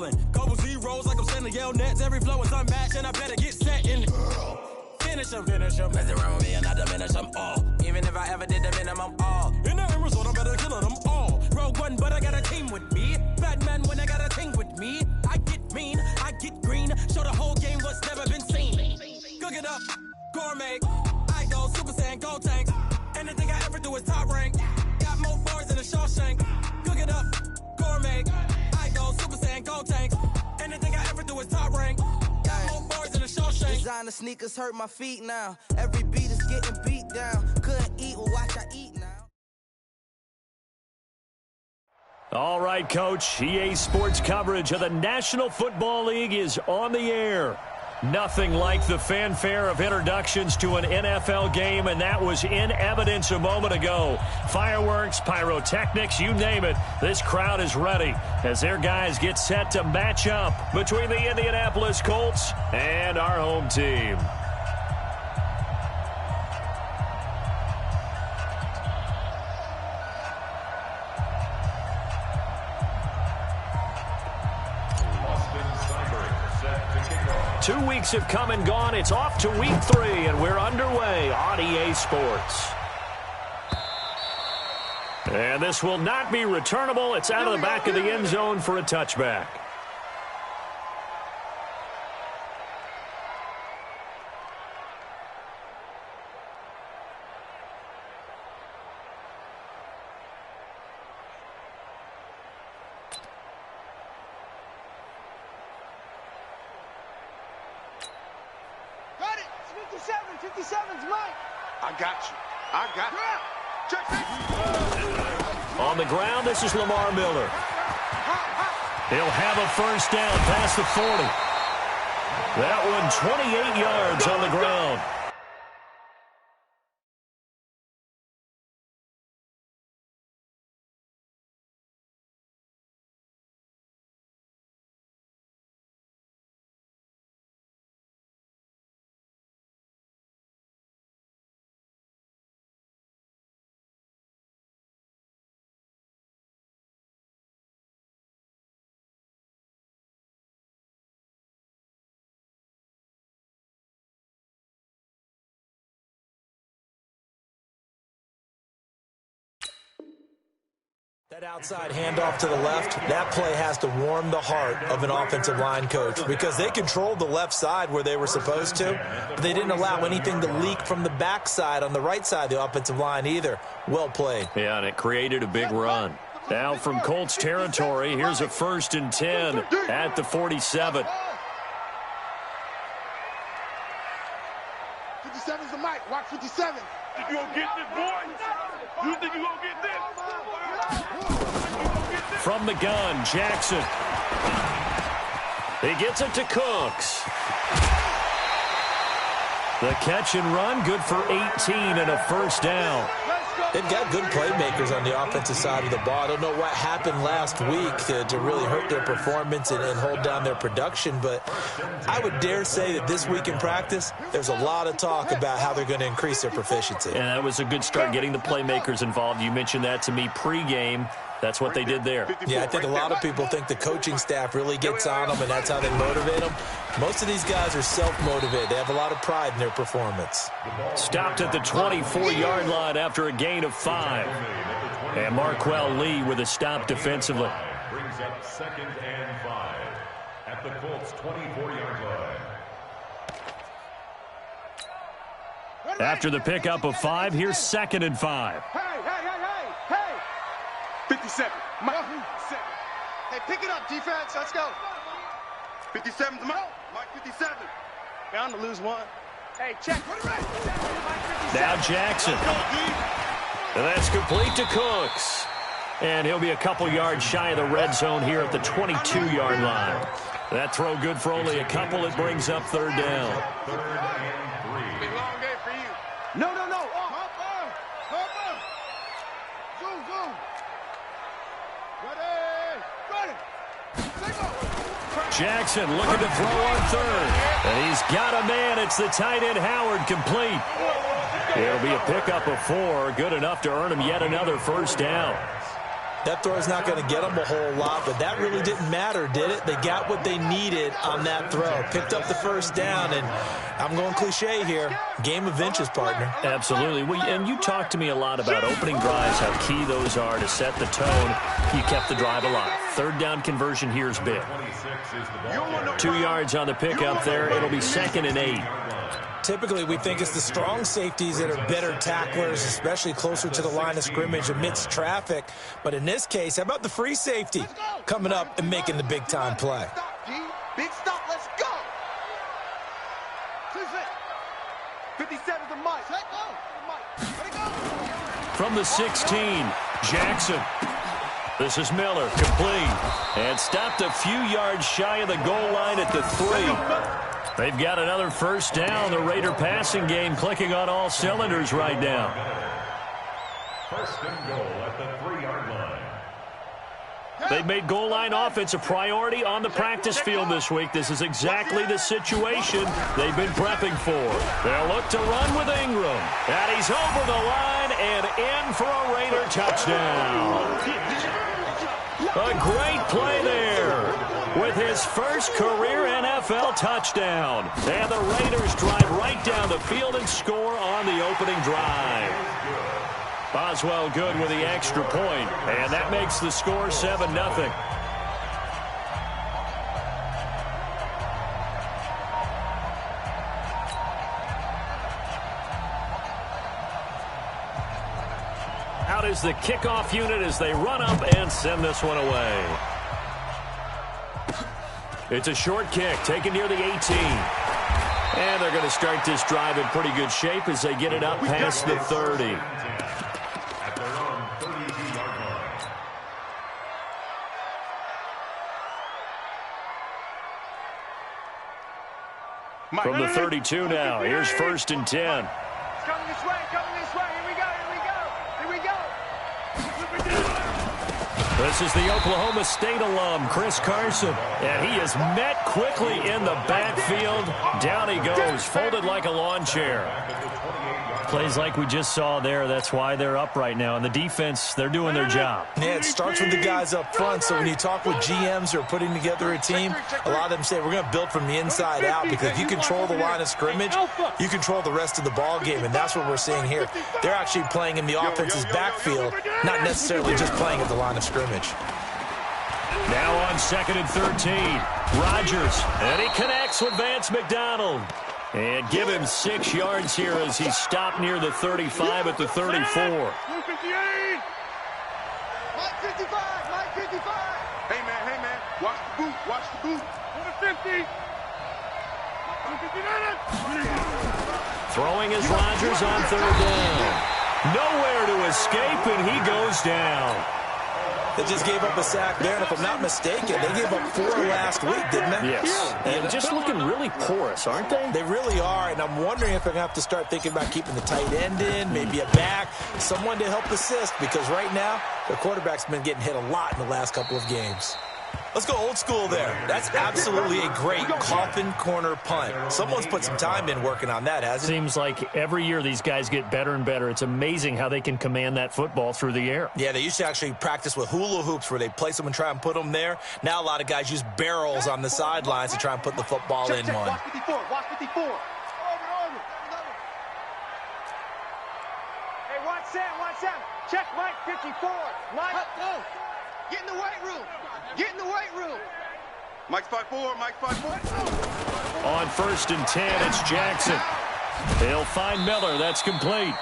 rolling. Couple zeros like I'm sending yell nets. Every flow is unmatched, and I better get set and finish them. Mess around with me and I diminish them all. Even if I ever did the minimum, all. In the end result, I'm better killing them all. Rogue One, but I got a team with me. Batman when I got a team with me. I get mean, I get green. Show the whole game what's never been seen. Cook it up, gourmet. I go Super Saiyan, gold tank. Anything I ever do is top rank. Got more bars than a Shawshank. Cook it up, gourmet. I go Super Saiyan, gold tank. Anything I ever do is top rank. Got more bars than a Shawshank. Designer sneakers hurt my feet now. Every beat is getting beat down. Couldn't eat, well watch I eat now. All right, Coach. EA Sports coverage of the National Football League is on the air. Nothing like the fanfare of introductions to an NFL game, and that was in evidence a moment ago. Fireworks, pyrotechnics, you name it. This crowd is ready as their guys get set to match up between the Indianapolis Colts and our home team. Two weeks have come and gone. It's off to week 3, and we're underway on EA Sports. And this will not be returnable. It's out of the back of the end zone for a touchback. On the ground, this is Lamar Miller. He'll have a first down past the 40. That one 28 yards on the ground. That outside handoff to the left, that play has to warm the heart of an offensive line coach because they controlled the left side where they were supposed to, but they didn't allow anything to leak from the backside on the right side of the offensive line either. Well played. Yeah, and it created a big run. Now from Colts territory, here's a 1st and 10 at the 47. 57's the mic. Watch 57. Think you gonna get this, boy? You think you gonna get this? From the gun, Jackson. He gets it to Cooks. The catch and run, good for 18 and a first down. They've got good playmakers on the offensive side of the ball. I don't know what happened last week to really hurt their performance and hold down their production, but I would dare say that this week in practice, there's a lot of talk about how they're going to increase their proficiency. And that was a good start, getting the playmakers involved. You mentioned that to me pregame. That's what they did there. Yeah, I think a lot of people think the coaching staff really gets on them, and that's how they motivate them. Most of these guys are self-motivated. They have a lot of pride in their performance. Stopped at the 24-yard line after a gain of 5. And Marquell Lee with a stop defensively. Brings up 2nd and 5 at the Colts' 24-yard line. After the pickup of 5, here's 2nd and 5. 57. Mike 57. Hey, pick it up, defense. Let's go. 57's the Mike. Mike 57. Bound to lose one. Hey, check. Now Jackson. And that's complete to Cooks. And he'll be a couple yards shy of the red zone here at the 22-yard line. That throw good for only a couple. It brings up 3rd down. 3rd and 3. Big long day for you. No. Jackson looking to throw on 3rd. And he's got a man. It's the tight end Howard, complete. It'll be a pickup of 4. Good enough to earn him yet another first down. That throw is not going to get them a whole lot, but that really didn't matter, did it? They got what they needed on that throw. Picked up the first down, and I'm going cliche here. Game of inches, partner. Absolutely. And you talked to me a lot about opening drives, how key those are to set the tone. You kept the drive alive. Third down conversion here is big. 2 yards on the pickup there. It'll be 2nd and 8. Typically, we think it's the strong safeties that are better tacklers, especially closer to the line of scrimmage amidst traffic. But in this case, how about the free safety coming up and making the big-time play? Big stop, let's go! 57's the mic. From the 16, Jackson. This is Miller, complete. And stopped a few yards shy of the goal line at the 3. They've got another first down. The Raider passing game clicking on all cylinders right now. First and goal at the 3-yard line. They've made goal line offense a priority on the practice field this week. This is exactly the situation they've been prepping for. They'll look to run with Ingram. And he's over the line and in for a Raider touchdown. A great play there with his first career NFL touchdown. And the Raiders drive right down the field and score on the opening drive. Boswell good with the extra point, and that makes the score 7-0. Out is the kickoff unit as they run up and send this one away. It's a short kick taken near the 18. And they're going to start this drive in pretty good shape as they get it up past the 30. From the 32 now, here's 1st and 10. It's coming this way, here we go, here we go. This is the Oklahoma State alum, Chris Carson. And he is met quickly in the backfield. Down he goes, folded like a lawn chair. Plays like we just saw there, that's why they're up right now. And the defense, they're doing their job. Yeah, it starts with the guys up front. So when you talk with GMs who are putting together a team, a lot of them say we're going to build from the inside out, because if you control the line of scrimmage, you control the rest of the ball game, and that's what we're seeing here. They're actually playing in the offense's backfield, not necessarily just playing at the line of scrimmage. Now on 2nd and 13, Rodgers, and he connects with Vance McDonald. And give him 6 yards here as he stopped near the 35 at the 34. Mike 58! Mike 55! Hey, man, watch the boot. To the 50! Throwing is Rodgers on 3rd down. Nowhere to escape, and he goes down. They just gave up a sack there, and if I'm not mistaken, they gave up 4 last week, didn't they? Yes. And just looking really porous, aren't they? They really are, and I'm wondering if they're going to have to start thinking about keeping the tight end in, maybe a back, someone to help assist, because right now, their quarterback's been getting hit a lot in the last couple of games. Let's go old school there. That's absolutely a great coffin corner punt. Someone's put some time in working on that, hasn't it? Seems like every year these guys get better and better. It's amazing how they can command that football through the air. Yeah, they used to actually practice with hula hoops where they place them and try and put them there. Now a lot of guys use barrels on the sidelines to try and put the football in one. Watch 54, watch 54. Over. Hey, watch that. Check Mike 54. Mike, go. Get in the weight room. Mike's 5'4", Mike's 5'4". On 1st and 10, it's Jackson. He'll find Miller. That's complete.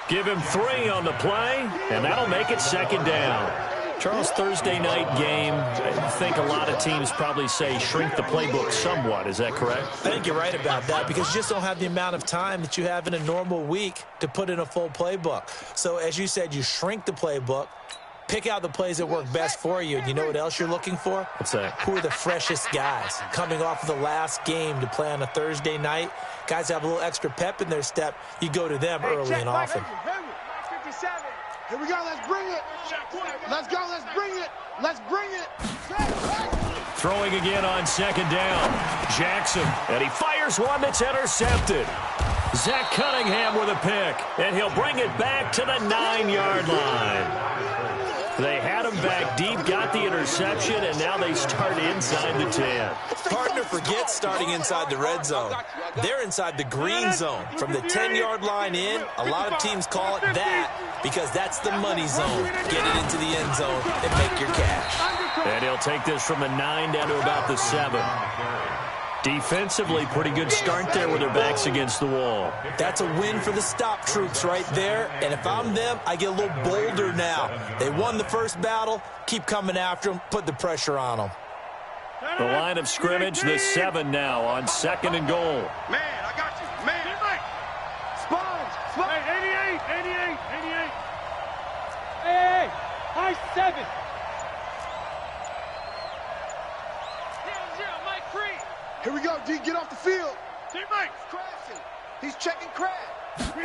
Give him 3 on the play, and that'll make it 2nd down. Charles, Thursday night game, I think a lot of teams probably say shrink the playbook somewhat. Is that correct? I think you're right about that, because you just don't have the amount of time that you have in a normal week to put in a full playbook. So as you said, you shrink the playbook, pick out the plays that work best for you, and you know what else you're looking for? What's that? Who are the freshest guys coming off of the last game to play on a Thursday night? Guys have a little extra pep in their step. You go to them early and often. Here we go, let's bring it. Let's go, let's bring it. Throwing again on 2nd down. Jackson, and he fires one that's intercepted. Zach Cunningham with a pick, and he'll bring it back to the 9-yard line. They had him back deep, got the interception, and now they start inside the 10. Partner forgets starting inside the red zone. They're inside the green zone. From the 10-yard line in, a lot of teams call it that because that's the money zone. Get it into the end zone and make your cash. And he'll take this from the 9 down to about the 7. Defensively, pretty good start there with their backs against the wall. That's a win for the stop troops right there. And if I'm them, I get a little bolder now. They won the first battle. Keep coming after them. Put the pressure on them. The line of scrimmage, the 7 now on 2nd and goal. Man, I got you. Man. Sponge. Hey, 88. Hey, high 7. Here we go, D. Get off the field. Teammates. Crashing. He's checking crash.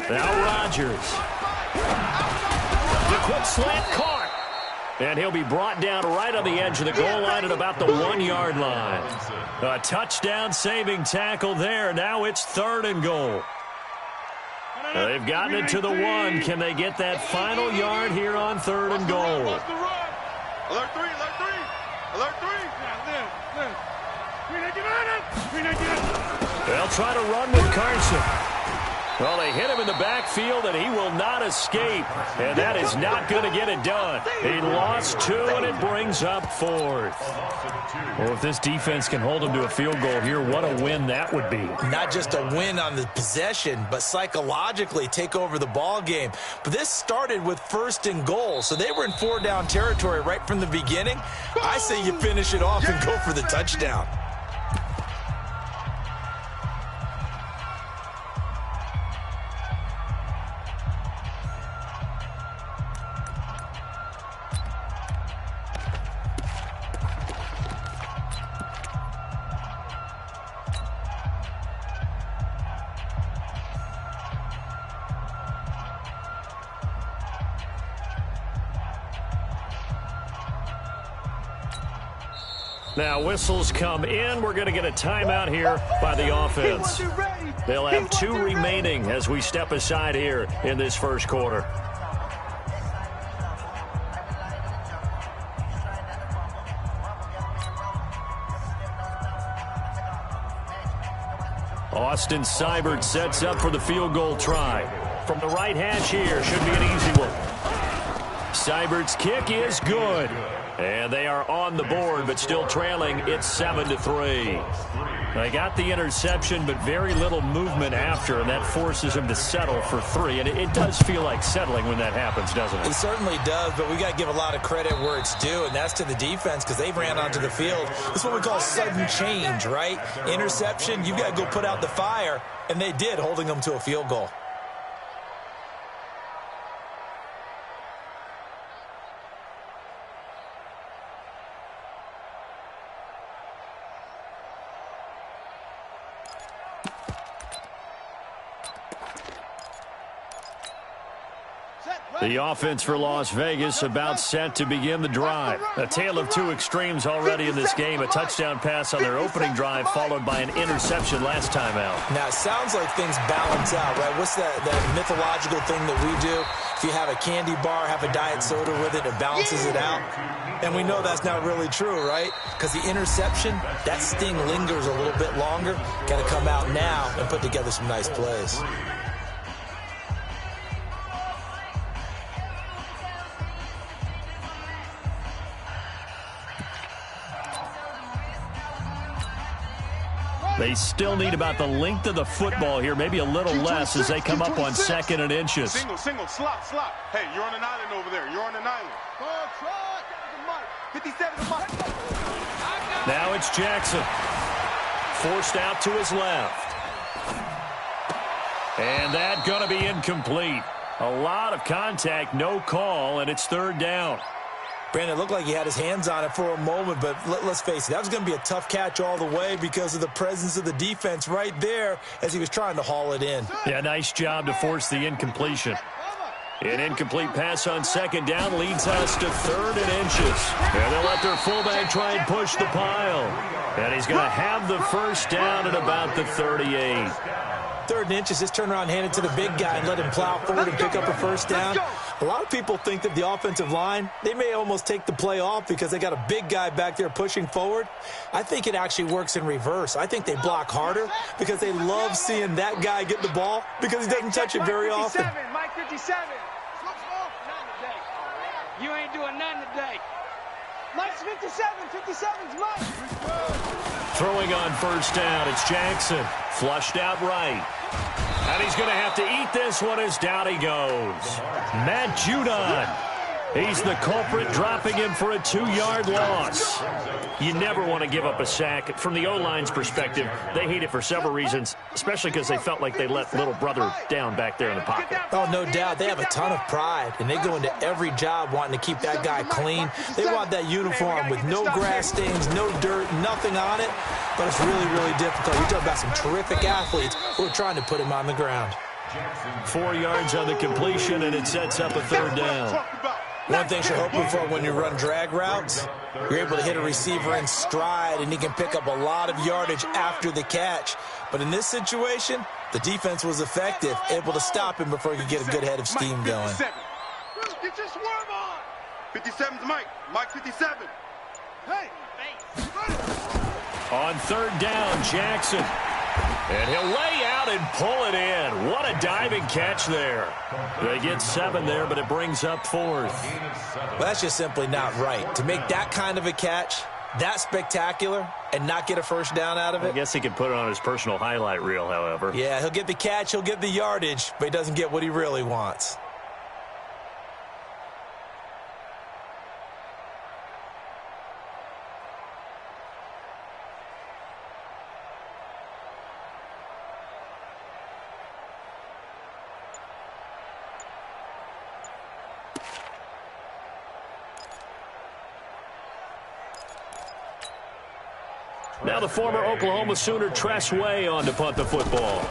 Now Rodgers. The quick slant caught. And he'll be brought down right on the edge of the goal line at about the 1-yard line. A touchdown-saving tackle there. Now it's 3rd and goal. They've gotten it to the 1. Can they get that final yard here on 3rd and goal? Alert 3. Alert 3. They'll try to run with Carson. Well, they hit him in the backfield, and he will not escape. And that is not going to get it done. He lost 2, and it brings up 4th. Well, if this defense can hold him to a field goal here, what a win that would be. Not just a win on the possession, but psychologically take over the ball game. But this started with 1st and goal, so they were in 4-down territory right from the beginning. I say you finish it off and go for the touchdown. Now whistles come in. We're going to get a timeout here by the offense. They'll have 2 remaining as we step aside here in this first quarter. Austin Seibert sets up for the field goal try. From the right hash here, should be an easy one. Seibert's kick is good. And they are on the board, but still trailing. It's 7-3. They got the interception, but very little movement after, and that forces him to settle for 3. And it does feel like settling when that happens, doesn't it? It certainly does, but we got to give a lot of credit where it's due, and that's to the defense because they ran onto the field. This is what we call sudden change, right? Interception, you've got to go put out the fire, and they did, holding them to a field goal. The offense for Las Vegas about set to begin the drive. A tale of 2 extremes already in this game. A touchdown pass on their opening drive followed by an interception last time out. Now, it sounds like things balance out, right? What's that mythological thing that we do? If you have a candy bar, have a diet soda with it, it balances it out. And we know that's not really true, right? Because the interception, that sting lingers a little bit longer. Got to come out now and put together some nice plays. They still need about the length of the football here, maybe a little less as they come up on 2nd and inches. Single, slop. Hey, you're on an island over there. You're on an island. 57 to Mike. Now it's Jackson. Forced out to his left. And that going to be incomplete. A lot of contact, no call, and it's 3rd down. Brandon, it looked like he had his hands on it for a moment, but let's face it, that was going to be a tough catch all the way because of the presence of the defense right there as he was trying to haul it in. Yeah, nice job to force the incompletion. An incomplete pass on 2nd down leads us to 3rd and inches. And they'll let their fullback try and push the pile. And he's going to have the first down at about the 38. 3rd and inches, just turn around and hand it to the big guy and let him plow forward and pick up a first down. A lot of people think that the offensive line, they may almost take the play off because they got a big guy back there pushing forward. I think it actually works in reverse. I think they block harder because they love seeing that guy get the ball because he doesn't touch it very often. Mike 57. Nothing today. You ain't doing nothing today. Mike's 57. 57's Mike. Throwing on first down, it's Jackson. Flushed out right. And he's going to have to eat this one as down he goes. Matt Judon. He's the culprit, dropping him for a 2-yard loss. You never want to give up a sack. From the O-line's perspective, they hate it for several reasons, especially because they felt like they let little brother down back there in the pocket. Oh, no doubt. They have a ton of pride, and they go into every job wanting to keep that guy clean. They want that uniform with no grass stains, no dirt, nothing on it. But it's really, really difficult. You're talking about some terrific athletes who are trying to put him on the ground. 4 yards on the completion, and it sets up a 3rd down. One thing you're hoping for when you run drag routes, you're able to hit a receiver in stride, and he can pick up a lot of yardage after the catch. But in this situation, the defense was effective, able to stop him before he could get a good head of steam going. Get your swerve on. 57's Mike. Mike 57. Hey. On 3rd down, Jackson. And he'll lay out and pull it in. What a diving catch there. They get 7 there, but it brings up 4th. Well, that's just simply not right. To make that kind of a catch, that spectacular, and not get a first down out of it. I guess he could put it on his personal highlight reel, however. Yeah, he'll get the catch, he'll get the yardage, but he doesn't get what he really wants. Now the former Oklahoma Sooner Tress Way on to punt the football.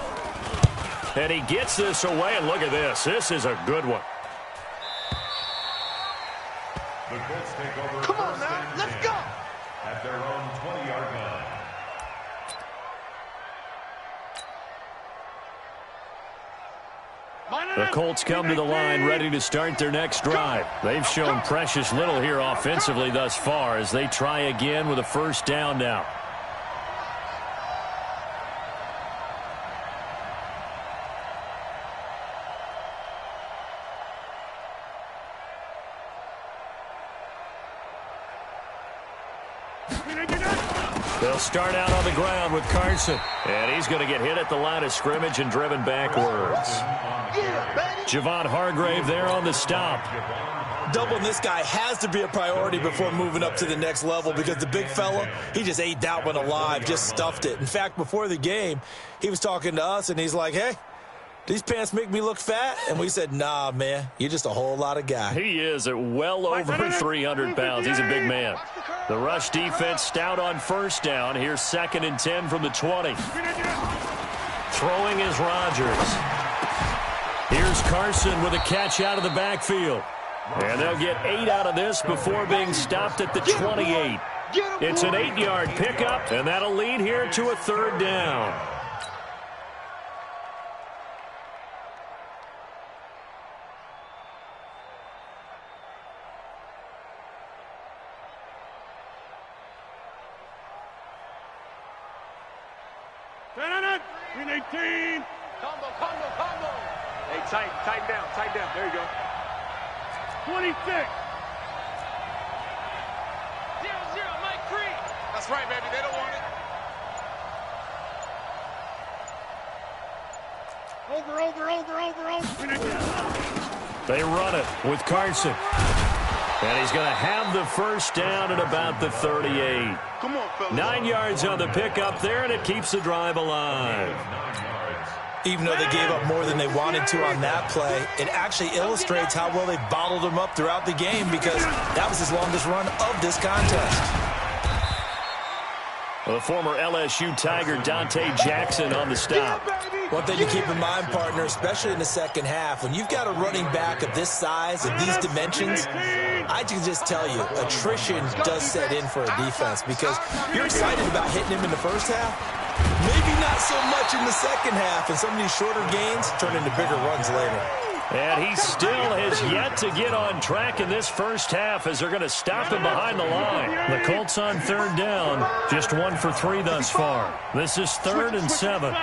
And he gets this away, and look at this. This is a good one. The Colts take over. Come on now, let's go. At their own 20-yard line. The Colts come to the line ready to start their next drive. They've shown precious little here offensively thus far as they try again with a first down now. They'll start out on the ground with Carson. And he's going to get hit at the line of scrimmage and driven backwards. Javon Hargrave there on the stop. Doubling this guy has to be a priority before moving up to the next level because the big fella, he just ate that one alive, just stuffed it. In fact, before the game, he was talking to us, and he's like, hey, these pants make me look fat? And we said, nah, man, you're just a whole lot of guy. He is at well over 300 pounds. He's a big man. The rush defense stout on first down. Here's 2nd and 10 from the 20. Throwing is Rodgers. Here's Carson with a catch out of the backfield. And they'll get 8 out of this before being stopped at the 28. It's an 8-yard pickup, and that'll lead here to a 3rd down. Green 18. Combo. Hey, tighten down. There you go. 26. 0-0, Mike Creed. That's right, baby. They don't want it. Over. They run it with Carson. And he's going to have the first down at about the 38. Come on, fellas. 9 yards on the pickup there, and it keeps the drive alive. Even though they gave up more than they wanted to on that play, it actually illustrates how well they bottled him up throughout the game because that was his longest run of this contest. Well, the former LSU Tiger Dante Jackson on the stop. One thing to keep in mind, partner, especially in the second half, when you've got a running back of this size, of these dimensions, I can just tell you, attrition does set in for a defense because you're excited about hitting him in the first half, Maybe not so much in the second half, and some of these shorter gains turn into bigger runs later. And he still has yet to get on track in this first half as they're going to stop him behind the line. The Colts on third down, just 1 for 3 thus far. This is 3rd and 7.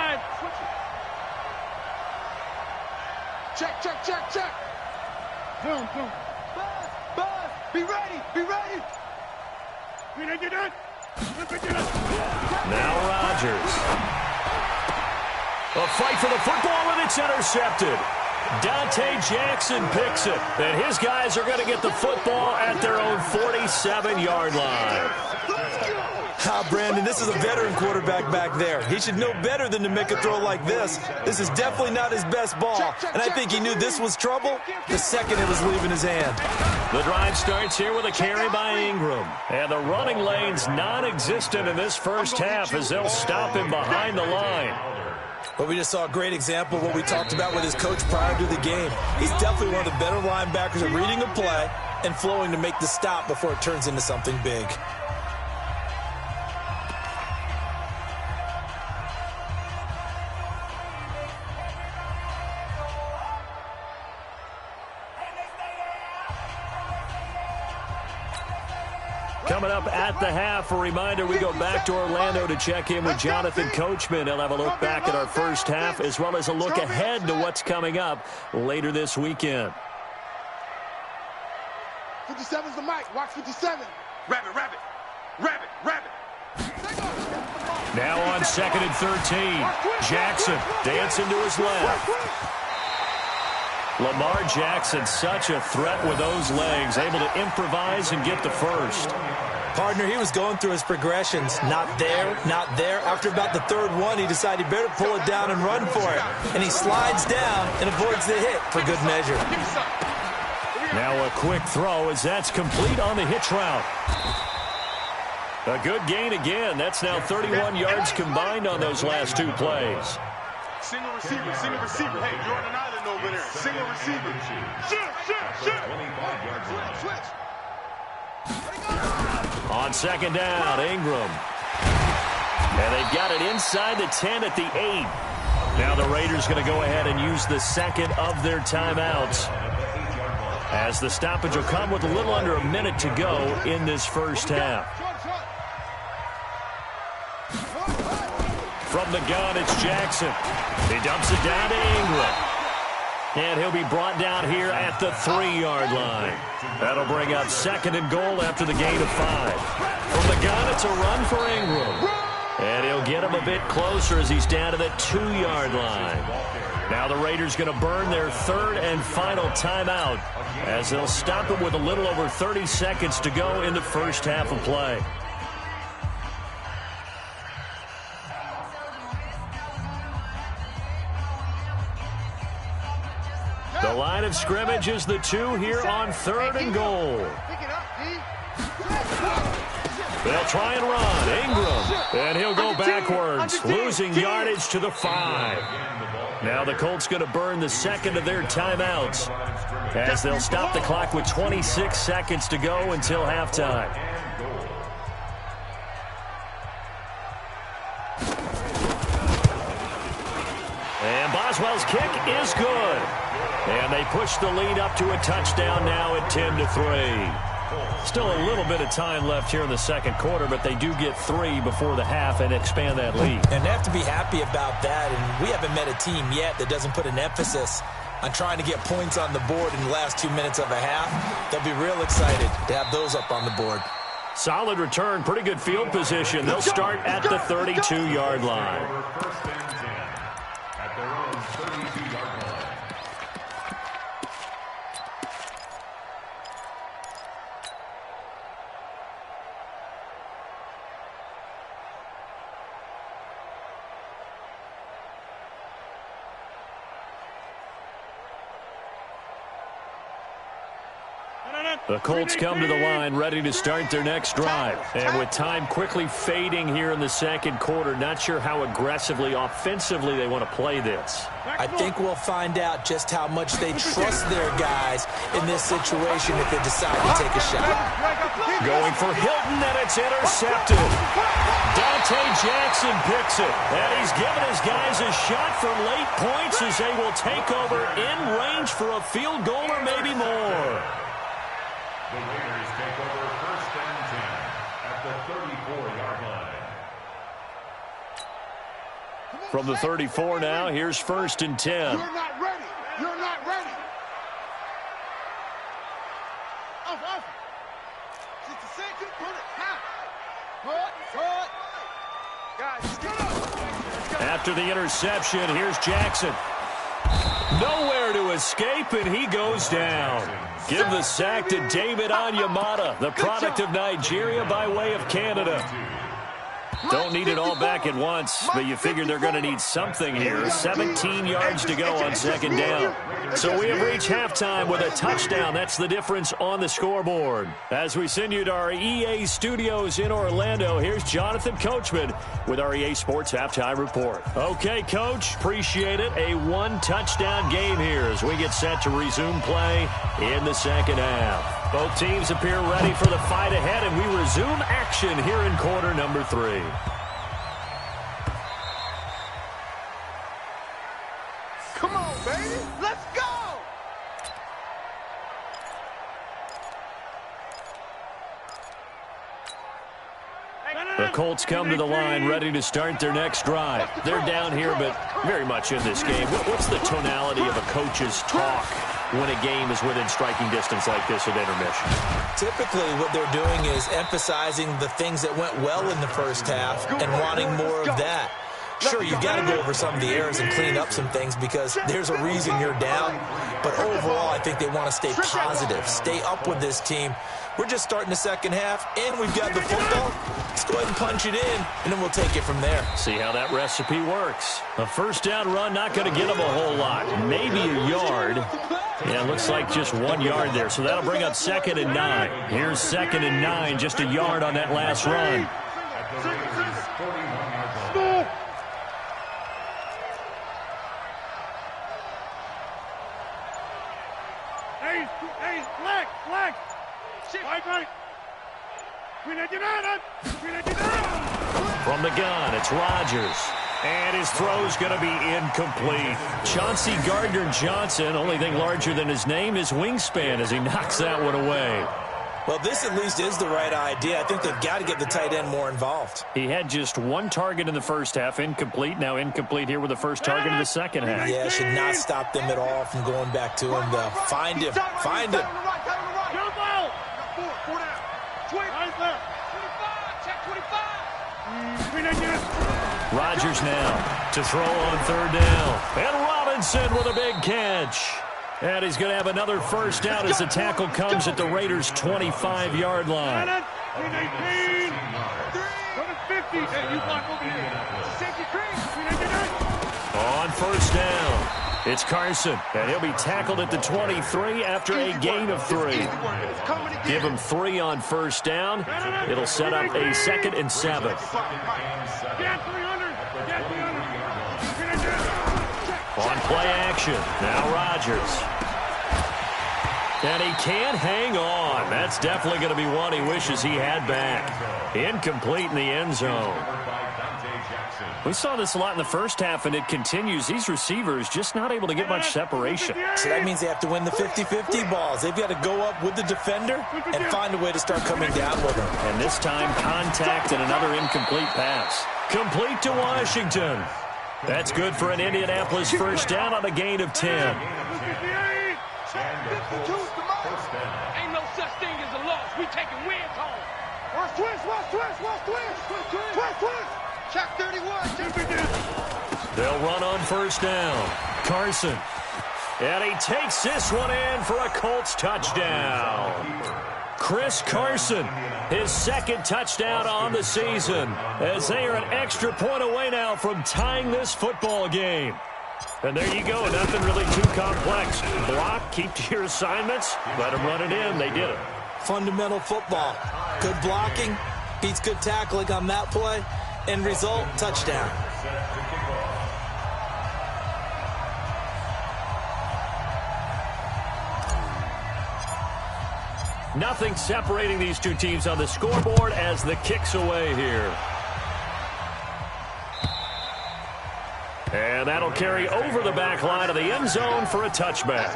Check. Boom. Buzz, be ready. Now Rodgers. A fight for the football, and it's intercepted. Dante Jackson picks it, and his guys are going to get the football at their own 47-yard line. Brandon, this is a veteran quarterback back there. He should know better than to make a throw like this. This is definitely not his best ball, and I think he knew this was trouble the second it was leaving his hand. The drive starts here with a carry by Ingram, and the running lane's non-existent in this first half as they'll stop him behind the line. But we just saw a great example of what we talked about with his coach prior to the game. He's definitely one of the better linebackers at reading a play and flowing to make the stop before it turns into something big. Coming up at the half, a reminder, we go back to Orlando to check in with Jonathan Coachman. He'll have a look back at our first half as well as a look ahead to what's coming up later this weekend. 57's the mic. Watch 57. Rabbit. Now on 2nd and 13. Jackson dancing to his left. Lamar Jackson, such a threat with those legs, able to improvise and get the first. Partner, he was going through his progressions. Not there. After about the third one, he decided he better pull it down and run for it. And he slides down and avoids the hit for good measure. Now a quick throw as that's complete on the hitch route. A good gain again. That's now 31 yards combined on those last 2 plays. Single receiver. Hey, you're on an island over there. Single receiver. Switch. On 2nd down, Ingram. And they've got it inside the 10 at the 8. Now the Raiders going to go ahead and use the second of their timeouts, as the stoppage will come with a little under a minute to go in this first half. From the gun, it's Jackson. He dumps it down to Ingram. And he'll be brought down here at the 3-yard line. That'll bring up 2nd and goal after the gain of 5. From the gun, it's a run for Ingram. And he'll get him a bit closer as he's down to the 2-yard line. Now the Raiders going to burn their 3rd and final timeout, as they'll stop him with a little over 30 seconds to go in the first half of play. The line of scrimmage is the 2 here on 3rd and goal. They'll try and run. Ingram. And he'll go backwards, losing yardage to the 5. Now the Colts going to burn the 2nd of their timeouts, as they'll stop the clock with 26 seconds to go until halftime. And Boswell's kick is good. And they push the lead up to a touchdown now at 10-3. Still a little bit of time left here in the second quarter, but they do get 3 before the half and expand that lead. And they have to be happy about that. And we haven't met a team yet that doesn't put an emphasis on trying to get points on the board in the last 2 minutes of a half. They'll be real excited to have those up on the board. Solid return, pretty good field position. They'll start at the 32-yard line. The Colts come to the line ready to start their next drive. And with time quickly fading here in the second quarter, not sure how aggressively, offensively they want to play this. I think we'll find out just how much they trust their guys in this situation if they decide to take a shot. Going for Hilton, and it's intercepted. Dante Jackson picks it. And he's given his guys a shot for late points as they will take over in range for a field goal or maybe more. The Raiders take over 1st and 10 at the 34-yard line. From the 34 now, here's 1st and 10. You're not ready. You're not ready. Off. 60 seconds. Put it. Put. Guys, get up. After the interception, here's Jackson. Nowhere to escape, and he goes down. Give the sack to David Onyemata, the product of Nigeria by way of Canada. Don't need it all back at once, but you figure they're going to need something here. 17 yards to go on 2nd down. So we have reached halftime with a touchdown. That's the difference on the scoreboard. As we send you to our EA studios in Orlando, here's Jonathan Coachman with our EA Sports Halftime Report. Okay, Coach, appreciate it. A one-touchdown game here as we get set to resume play in the 2nd half. Both teams appear ready for the fight ahead, and we resume action here in quarter number 3. Come on, baby. Let's go. The Colts come to the line ready to start their next drive. They're down here, but very much in this game. What's the tonality of a coach's talk when a game is within striking distance like this at intermission? Typically, what they're doing is emphasizing the things that went well in the first half and wanting more of that. Sure, you've got to go over some of the errors and clean up some things because there's a reason you're down. But overall, I think they want to stay positive, stay up with this team. We're just starting the 2nd half, and we've got the football. Let's go ahead and punch it in, and then we'll take it from there. See how that recipe works. A 1st down run, not going to get them a whole lot. Maybe a yard. Yeah, it looks like just 1 yard there, so that'll bring up 2nd and 9. Here's 2nd and 9, just a yard on that last run. Hey, flag. Right. From the gun, it's Rodgers. And his throw's going to be incomplete. Chauncey Gardner-Johnson, only thing larger than his name is wingspan as he knocks that one away. Well, this at least is the right idea. I think they've got to get the tight end more involved. He had just 1 target in the first half, incomplete. Now incomplete here with the first target in the 2nd half. Yeah, should not stop them at all from going back to him, though. Find him. Find him. Rodgers now to throw on 3rd down. And Robinson with a big catch. And he's going to have another 1st down as the tackle comes at the Raiders' 25-yard line. On 1st down, it's Carson, and he'll be tackled at the 23 after a gain of 3. Give him 3 on 1st down. It'll set up a 2nd and 7. On play action, now Rodgers. And he can't hang on. That's definitely going to be one he wishes he had back. Incomplete in the end zone. We saw this a lot in the first half, and it continues. These receivers just not able to get much separation. So that means they have to win the 50-50 balls. They've got to go up with the defender and find a way to start coming down with him. And this time, contact and another incomplete pass. Complete to Washington. That's good for an Indianapolis 1st down on a gain of 10. Ain't no such thing as a loss. We taking wins home. Twist. Check 31. They'll run on 1st down. Carson. And he takes this one in for a Colts touchdown. Chris Carson, his 2nd touchdown on the season, as they are an extra point away now from tying this football game. And there you go, nothing really too complex. Block, keep to your assignments, let them run it in. They did it. Fundamental football. Good blocking, beats good tackling on that play. End result, touchdown. Nothing separating these two teams on the scoreboard as the kick's away here. And that'll carry over the back line of the end zone for a touchback.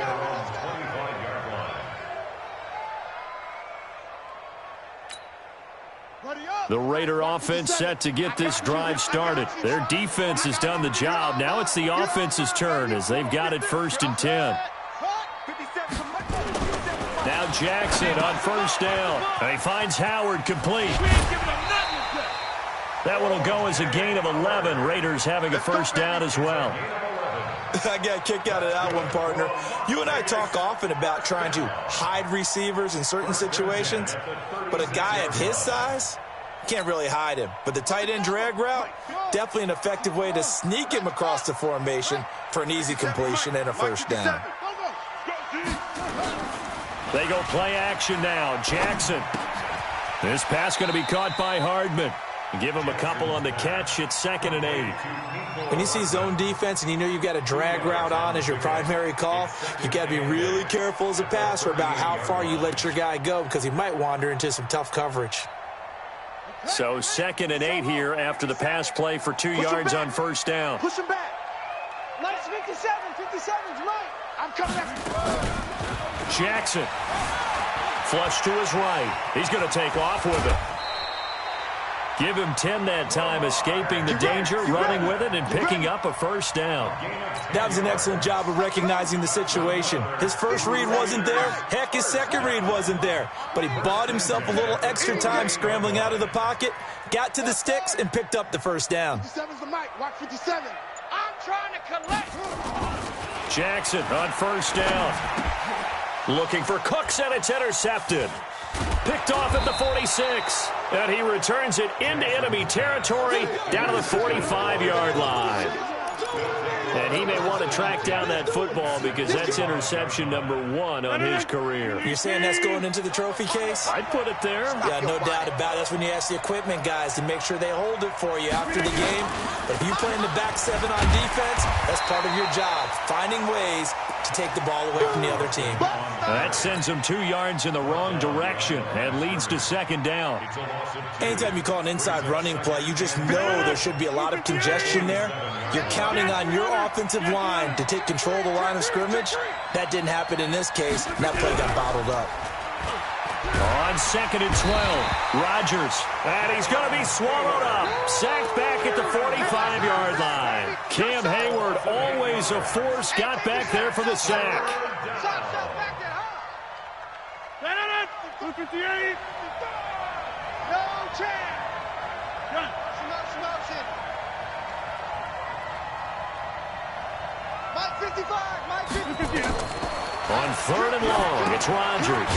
The Raider offense set to get this drive started. Their defense has done the job. Now it's the offense's turn as they've got it 1st and 10. Now Jackson on 1st down. And he finds Howard complete. That one will go as a gain of 11. Raiders having a 1st down as well. I got a kick out of that one, partner. You and I talk often about trying to hide receivers in certain situations, but a guy of his size can't really hide him. But the tight end drag route, definitely an effective way to sneak him across the formation for an easy completion and a 1st down. They go play action now. Jackson. This pass going to be caught by Hardman. Give him a couple on the catch. It's 2nd and 8. When you see zone defense and you know you've got a drag route on as your primary call, you've got to be really careful as a passer about how far you let your guy go because he might wander into some tough coverage. So 2nd and 8 here after the pass play for 2 yards on 1st down. Push him back. Nice 57. 57's right. I'm coming back. Jackson. Flush to his right. He's going to take off with it. Give him 10 that time, escaping the danger, running with it, and picking up a 1st down. That was an excellent job of recognizing the situation. His first read wasn't there. Heck, his second read wasn't there. But he bought himself a little extra time scrambling out of the pocket, got to the sticks, and picked up the 1st down. 57's the mic. Watch 57. I'm trying to collect. Jackson on 1st down. Looking for Cooks, and it's intercepted. Picked off at the 46. And he returns it into enemy territory down to the 45-yard line. And he may want to track down that football because that's interception number 1 on his career. You're saying that's going into the trophy case? I'd put it there. Yeah, no doubt about it. That's when you ask the equipment guys to make sure they hold it for you after the game. But if you play in the back 7 on defense, that's part of your job, finding ways to take the ball away from the other team. That sends him 2 yards in the wrong direction and leads to 2nd down. Anytime you call an inside running play, you just know there should be a lot of congestion there. You're counting on your offensive line to take control of the line of scrimmage. That didn't happen in this case, and that play got bottled up. On 2nd and 12, Rodgers, and he's going to be swallowed up. Sacked back at the 45-yard line. Cam Hayward, always a force, got back there for the sack. No chance. Motion. Mike 55. Mike 55. On 3rd and long, it's Rodgers.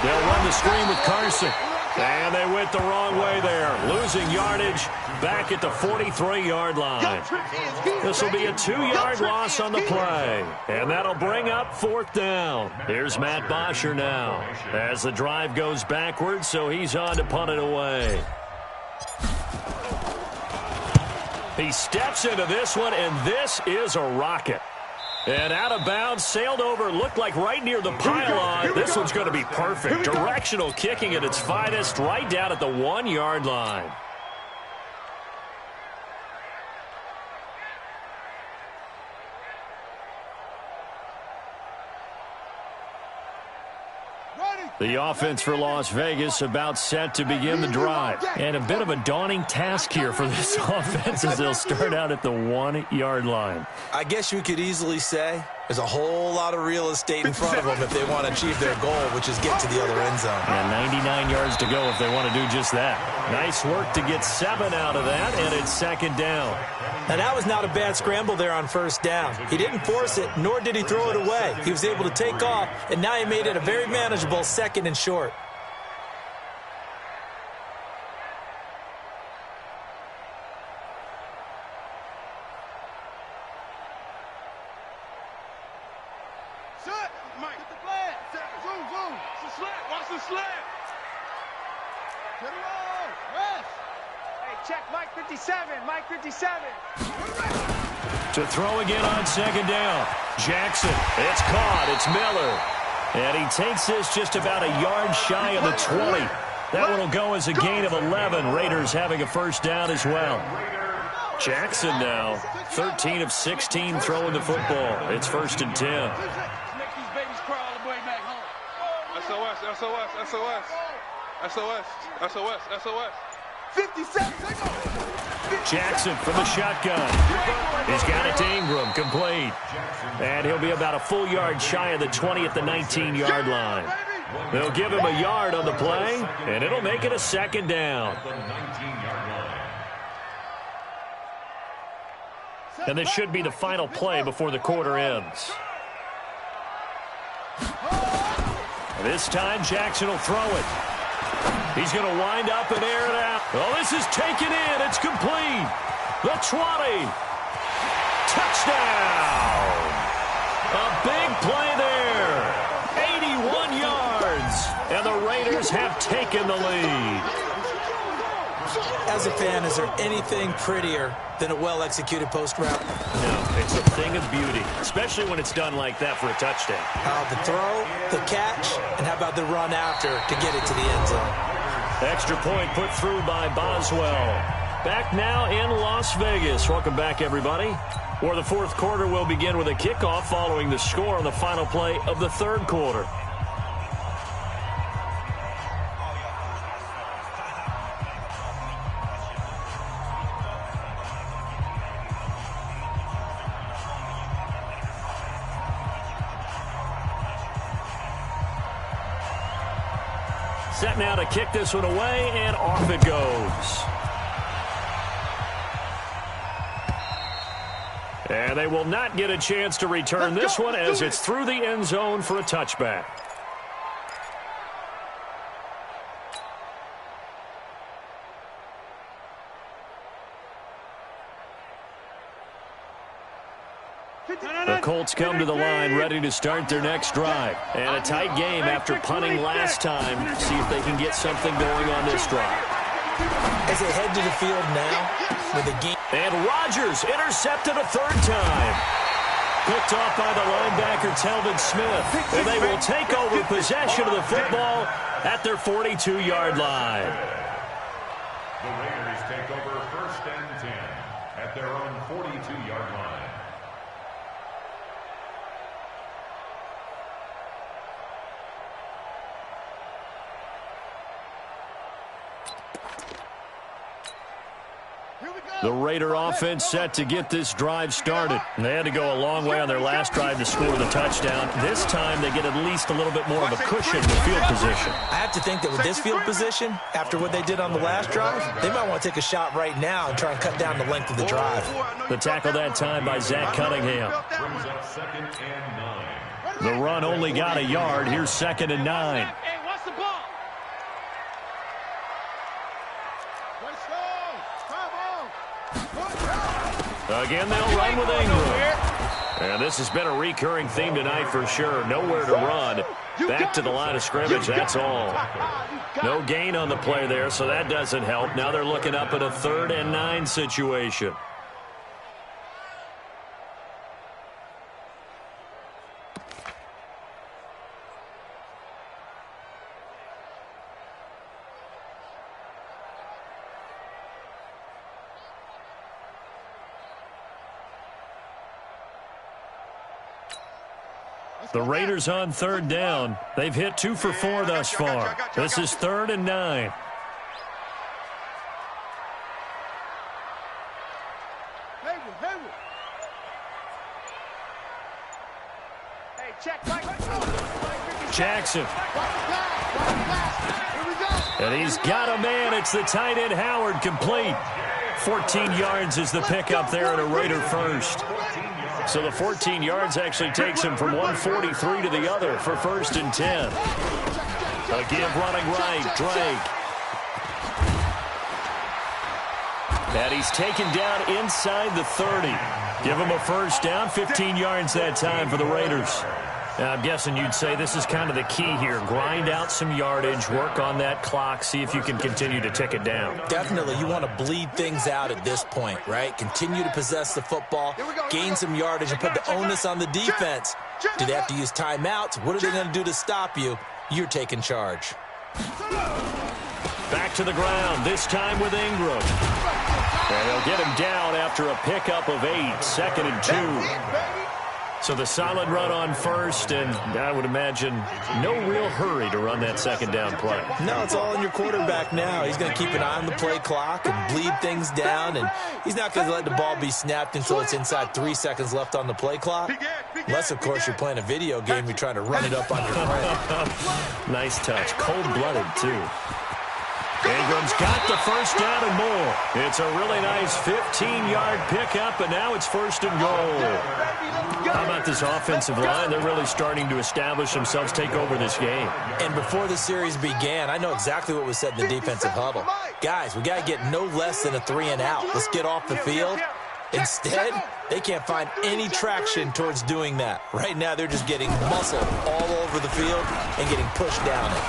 They'll run the screen with Carson. And they went the wrong way there. Losing yardage back at the 43-yard line. This will be a 2-yard loss on the play. And that'll bring up 4th down. Here's Matt Bosher now as the drive goes backwards, so he's on to punt it away. He steps into this one, and this is a rocket. And out of bounds, sailed over, looked like right near the pylon. This one's going to be perfect. Directional kicking at its finest, right down at the 1-yard line. The offense for Las Vegas about set to begin the drive. And a bit of a daunting task here for this offense as they'll start out at the 1-yard line. I guess you could easily say there's a whole lot of real estate in front of them if they want to achieve their goal, which is get to the other end zone. And 99 yards to go if they want to do just that. Nice work to get 7 out of that, and it's 2nd down. Now, that was not a bad scramble there on 1st down. He didn't force it, nor did he throw it away. He was able to take off, and now he made it a very manageable 2nd and short. Shut! Mike, get the flag. Zoom. It's a slap. Watch the slap. Get it on. Rest. Hey, check Mike 57. Mike 57. To throw again on 2nd down. Jackson. It's caught. It's Miller. And he takes this just about a yard shy of the 20. That one will go as a gain of 11. Raiders having a 1st down as well. Jackson now, 13 of 16 throwing the football. It's 1st and 10. Make these babies crawl all the way back home. SOS, SOS, SOS. SOS, SOS, SOS. 57, take off. Jackson from the shotgun. He's got it to Ingram, complete. And he'll be about a full yard shy of the 20 at the 19-yard line. They'll give him a yard on the play, and it'll make it a 2nd down. And this should be the final play before the quarter ends. This time, Jackson will throw it. He's going to wind up and air it out. Oh, this is taken in. It's complete. The 20. Touchdown. A big play there. 81 yards. And the Raiders have taken the lead. As a fan, is there anything prettier than a well-executed post route? No, it's a thing of beauty, especially when it's done like that for a touchdown. The throw, the catch, and how about the run after to get it to the end zone? Extra point put through by Boswell. Back now in Las Vegas. Welcome back, everybody. Where the 4th quarter will begin with a kickoff following the score on the final play of the 3rd quarter. Set now to kick this one away, and off it goes. And they will not get a chance to return this one as it's through the end zone for a touchback. The Colts come to the line ready to start their next drive. And a tight game after punting last time. See if they can get something going on this drive. As they head to the field now with a game. And Rodgers intercepted a 3rd time. Picked off by the linebacker, Telvin Smith. And they will take over possession of the football at their 42-yard line. The Raiders take over 1st and 10 at their own 42-yard line. The Raider offense set to get this drive started. They had to go a long way on their last drive to score the touchdown. This time they get at least a little bit more of a cushion with field position. I have to think that with this field position, after what they did on the last drive, they might want to take a shot right now and try and cut down the length of the drive. The tackle that time by Zach Cunningham. Brings up 2nd and 9. The run only got a yard. Here's 2nd and 9. Hey, what's the ball? Again, they'll run with Ingram. And this has been a recurring theme tonight for sure. Nowhere to run. Back to the line of scrimmage, that's all. No gain on the play there, so that doesn't help. Now they're looking up at a 3rd and 9 situation. The Raiders on 3rd down. They've hit 2 for 4 thus far. This is 3rd and 9. Jackson. And he's got a man. It's the tight end Howard, complete. 14 yards is the pickup there at a Raider first. So the 14 yards actually takes him from 143 to the other for 1st and 10. A give running right, Drake. And he's taken down inside the 30. Give him a 1st down, 15 yards that time for the Raiders. Now, I'm guessing you'd say this is kind of the key here. Grind out some yardage, work on that clock, see if you can continue to tick it down. Definitely. You want to bleed things out at this point, right? Continue to possess the football, gain some yardage, and put the onus on the defense. Do they have to use timeouts? What are they going to do to stop you? You're taking charge. Back to the ground, this time with Ingram. And they'll get him down after a pickup of 8, 2nd and 2. So the solid run on first, and I would imagine no real hurry to run that second down play. No, it's all in your quarterback now. He's going to keep an eye on the play clock and bleed things down, and he's not going to let the ball be snapped until it's inside 3 seconds left on the play clock. Unless, of course, you're playing a video game, you're trying to run it up on your friend. Nice touch. Cold-blooded, too. Ingram's got the first down and more. It's a really nice 15-yard pickup, and now it's 1st and goal. How about this offensive line? They're really starting to establish themselves, take over this game. And before the series began, I know exactly what was said in the defensive huddle. Guys, we got to get no less than a 3-and-out. Let's get off the field. Instead, they can't find any traction towards doing that. Right now, they're just getting muscled all over the field and getting pushed down it.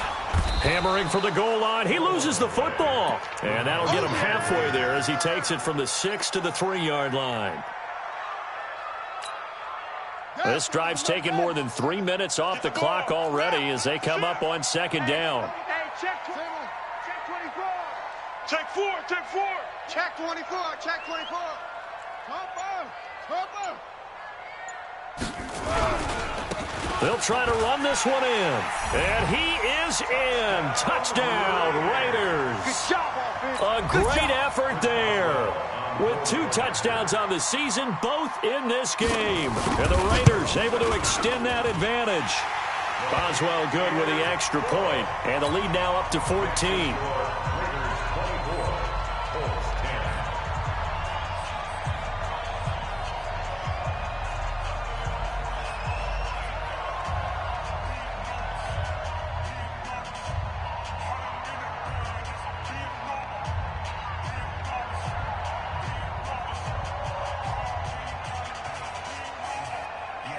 Hammering for the goal line. He loses the football. And that'll get him halfway there as he takes it from the 6 to the 3-yard line. This drive's taken more than 3 minutes off the clock already as they come up on 2nd down. Hey, check 24. Check 4. Check 4. Check 24. Check 24. They'll try to run this one in. And he is in. Touchdown, Raiders. Good job, offense. A great effort there. With 2 touchdowns on the season, both in this game. And the Raiders able to extend that advantage. Boswell good with the extra point. And the lead now up to 14.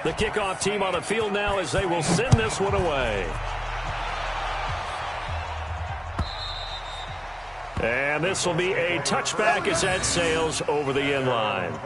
The kickoff team on the field now as they will send this one away. And this will be a touchback as that sails over the end line.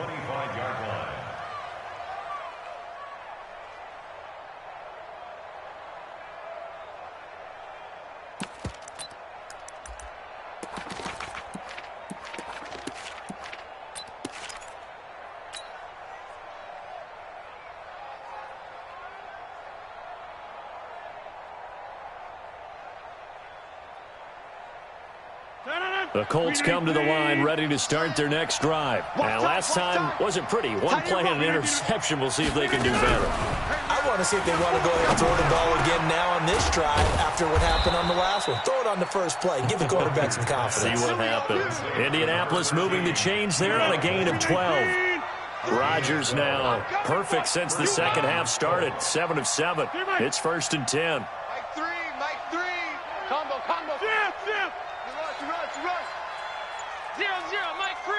The Colts come to the line ready to start their next drive. And last time wasn't pretty. One play and an interception. We'll see if they can do better. I want to see if they want to go ahead and throw the ball again now on this drive after what happened on the last one. Throw it on the first play. Give the quarterback some confidence. See what happens. Indianapolis moving the chains there on a gain of 12. Rodgers now perfect since the second half started. 7 of 7. It's 1st and 10. Mike 3. Combo. Zip. Rush. 0-0, Mike 3.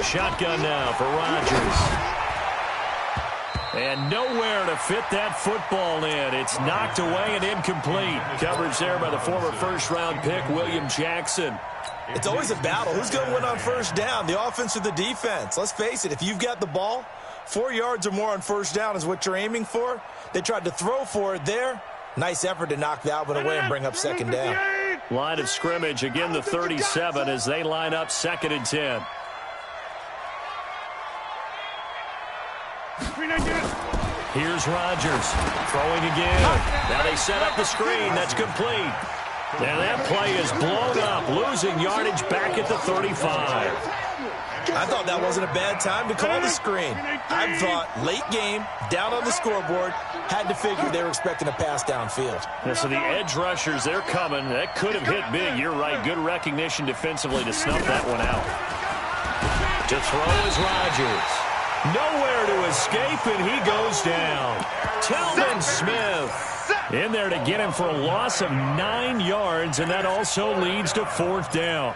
Shotgun now for Rodgers. And nowhere to fit that football in. It's knocked away and incomplete. Coverage there by the former first-round pick, William Jackson. It's always a battle. Who's going to win on first down, the offense or the defense? Let's face it, if you've got the ball, 4 yards or more on first down is what you're aiming for. They tried to throw for it there. Nice effort to knock that one away and bring up 2nd down. Line of scrimmage, again the 37 as they line up 2nd and 10. Here's Rodgers throwing again. Now they set up the screen. That's complete. And that play is blown up, losing yardage back at the 35. I thought that wasn't a bad time to call the screen. I thought late game, down on the scoreboard, had to figure they were expecting a pass downfield. Yeah, so the edge rushers, they're coming. That could have hit big. You're right. Good recognition defensively to snuff that one out. To throw is Rodgers. Nowhere to escape, and he goes down. Telvin Smith in there to get him for a loss of 9 yards, and that also leads to 4th down.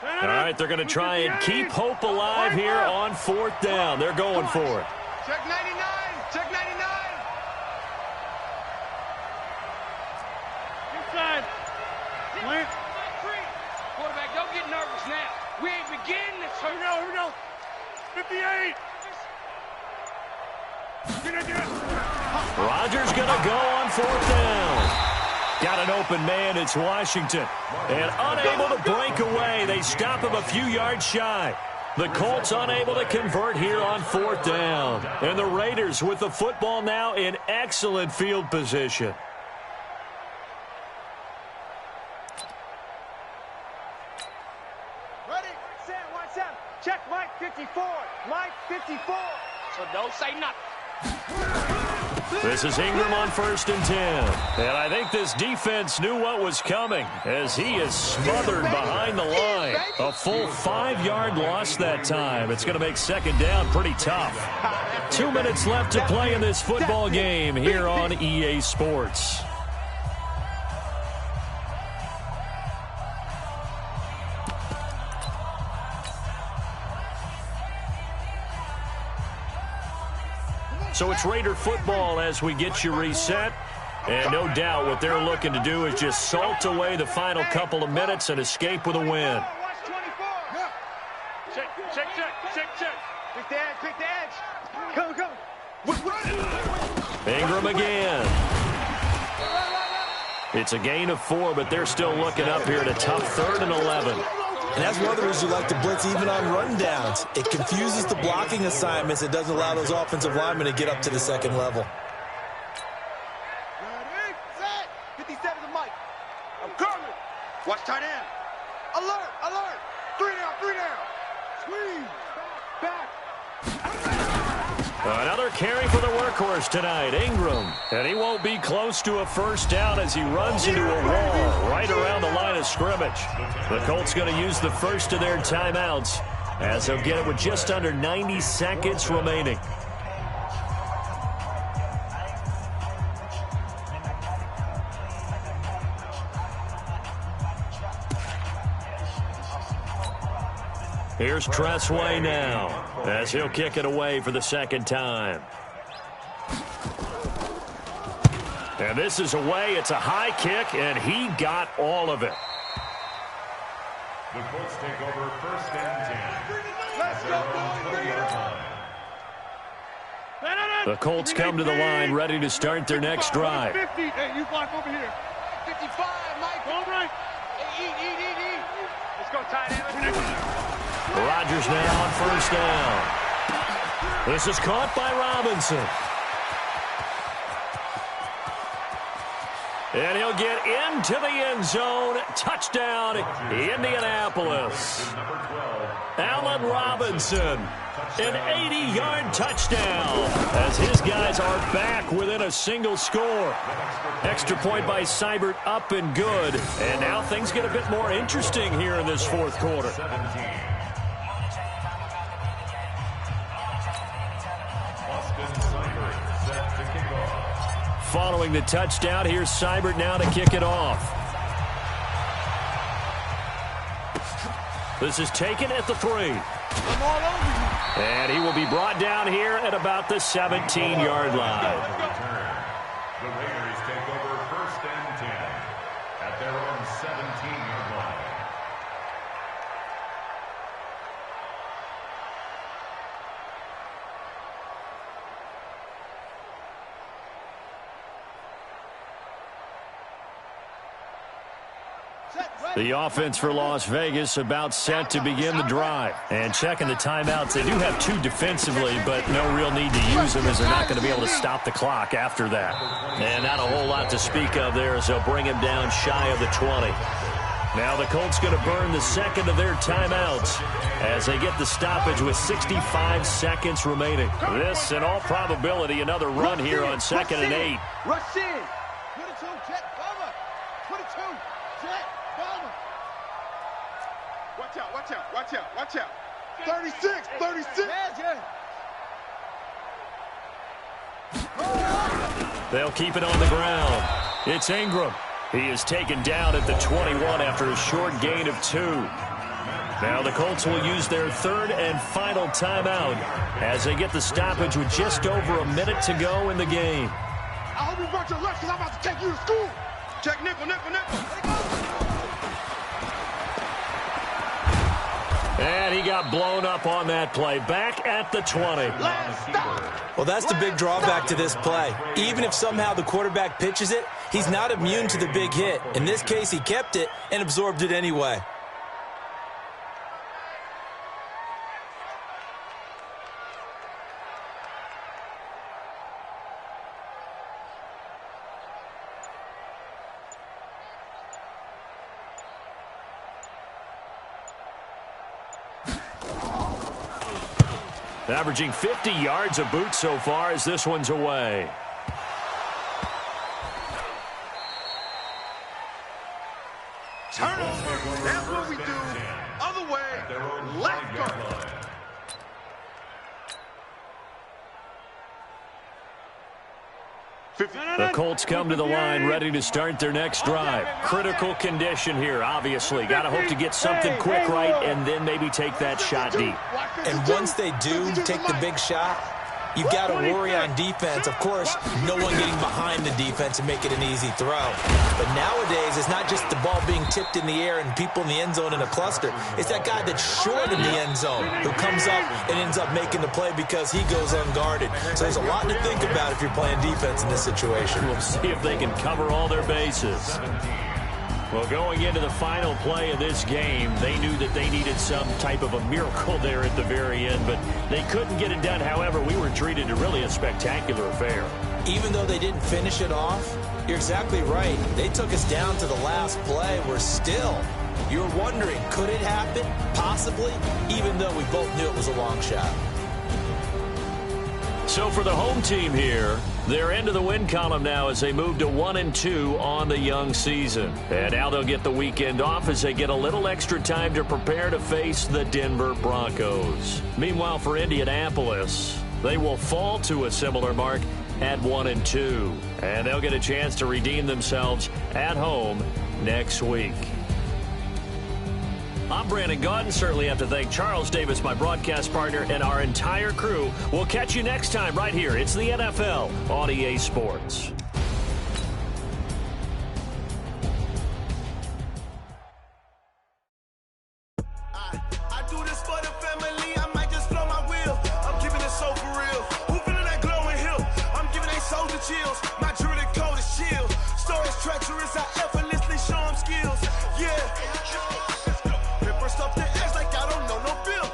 All right, they're going to try and keep hope alive here on 4th down. They're going for it. Check 99. Check 99. Inside. Plant. Quarterback, don't get nervous now. We ain't beginning this. Here we go. 58. Rodgers going to go on 4th down. Got an open man. It's Washington. And unable to break away. They stop him a few yards shy. The Colts unable to convert here on 4th down. And the Raiders with the football now in excellent field position. Ready? Watch out. Check Mike 54. Mike 54. So don't say nothing. This is Ingram on 1st and 10. And I think this defense knew what was coming as he is smothered behind the line. A full 5-yard loss that time. It's going to make 2nd down pretty tough. 2 minutes left to play in this football game here on EA Sports. So it's Raider football as we get you reset. And no doubt what they're looking to do is just salt away the final couple of minutes and escape with a win. Check. Pick the edge. Come. Ingram again. It's a gain of 4, but they're still looking up here at a tough 3rd and 11. And that's one of the reasons you like to blitz even on run downs. It confuses the blocking assignments. It doesn't allow those offensive linemen to get up to the 2nd level. Ready, set. 57 to Mike. I'm coming. Watch tight end. Alert. 3 down. Squeeze. Back. Another carry for the workhorse tonight, Ingram. And he won't be close to a 1st down as he runs into a wall right around the line of scrimmage. The Colts going to use the first of their timeouts as they'll get it with just under 90 seconds remaining. Here's Tressway now as he'll kick it away for the 2nd time. And this is away. It's a high kick, and he got all of it. The Colts take over 1st and 10. Let's go, The Colts come to the line ready to start their next drive. 50. Hey, you block over here. 55, Mike. All right. Eat. Let's go, tight end. Rodgers now on 1st down. This is caught by Robinson. And he'll get into the end zone. Touchdown, Indianapolis. Allen Robinson, an 80-yard touchdown as his guys are back within a single score. Extra point by Seibert up and good. And now things get a bit more interesting here in this 4th quarter. Following the touchdown, here's Seibert now to kick it off. This is taken at the 3. And he will be brought down here at about the 17-yard line. The Raiders take over 1st and 10 at their own 17-yard line. The offense for Las Vegas about set to begin the drive. And checking the timeouts, they do have 2 defensively, but no real need to use them as they're not going to be able to stop the clock after that. And not a whole lot to speak of there as they'll bring him down shy of the 20. Now the Colts going to burn the 2nd of their timeouts as they get the stoppage with 65 seconds remaining. This, in all probability, another run here on 2nd and 8. Rush in. 22, jet, cover. 22, jet, cover. Watch out. 36. They'll keep it on the ground. It's Ingram. He is taken down at the 21 after a short gain of 2. Now the Colts will use their 3rd and final timeout as they get the stoppage with just over a minute to go in the game. I hope you brought your lunch because I'm about to take you to school. Check nickel. And he got blown up on that play. Back at the 20. Well, that's the big drawback to this play. Even if somehow the quarterback pitches it, He's not immune to the big hit. In this case, he kept it and absorbed it anyway. Averaging 50 yards a boot so far as this one's away. Turnover. That's what we do. Other way. Left guard. The Colts come to the line ready to start their next drive. Critical condition here, obviously. Got to hope to get something quick right and then maybe take that shot deep. And once they do take the big shot, you got to worry on defense. Of course, no one getting behind the defense and make it an easy throw. But nowadays, it's not just the ball being tipped in the air and people in the end zone in a cluster. It's that guy that's short in the end zone who comes up and ends up making the play because he goes unguarded. So there's a lot to think about if you're playing defense in this situation. We'll see if they can cover all their bases. Well, going into the final play of this game, they knew that they needed some type of a miracle there at the very end, but they couldn't get it done. However, we were treated to really a spectacular affair. Even though they didn't finish it off, you're exactly right. They took us down to the last play. We're still, you're wondering, could it happen? Possibly, even though we both knew it was a long shot. So for the home team here, they're into the win column now as they move to 1-2 on the young season. And now they'll get the weekend off as they get a little extra time to prepare to face the Denver Broncos. Meanwhile, for Indianapolis, they will fall to a similar mark at 1-2. And they'll get a chance to redeem themselves at home next week. I'm Brandon Gaudin. Certainly have to thank Charles Davis, my broadcast partner, and our entire crew. We'll catch you next time right here. It's the NFL on EA Sports. I do this for the family. I might just blow my wheel. I'm keeping it so for real. Who feeling that glowing hill? I'm giving they soldier chills. My jewelry code is chill. Stories treacherous. I effortlessly show them skills. Yeah. Up the edge like I don't know no feel.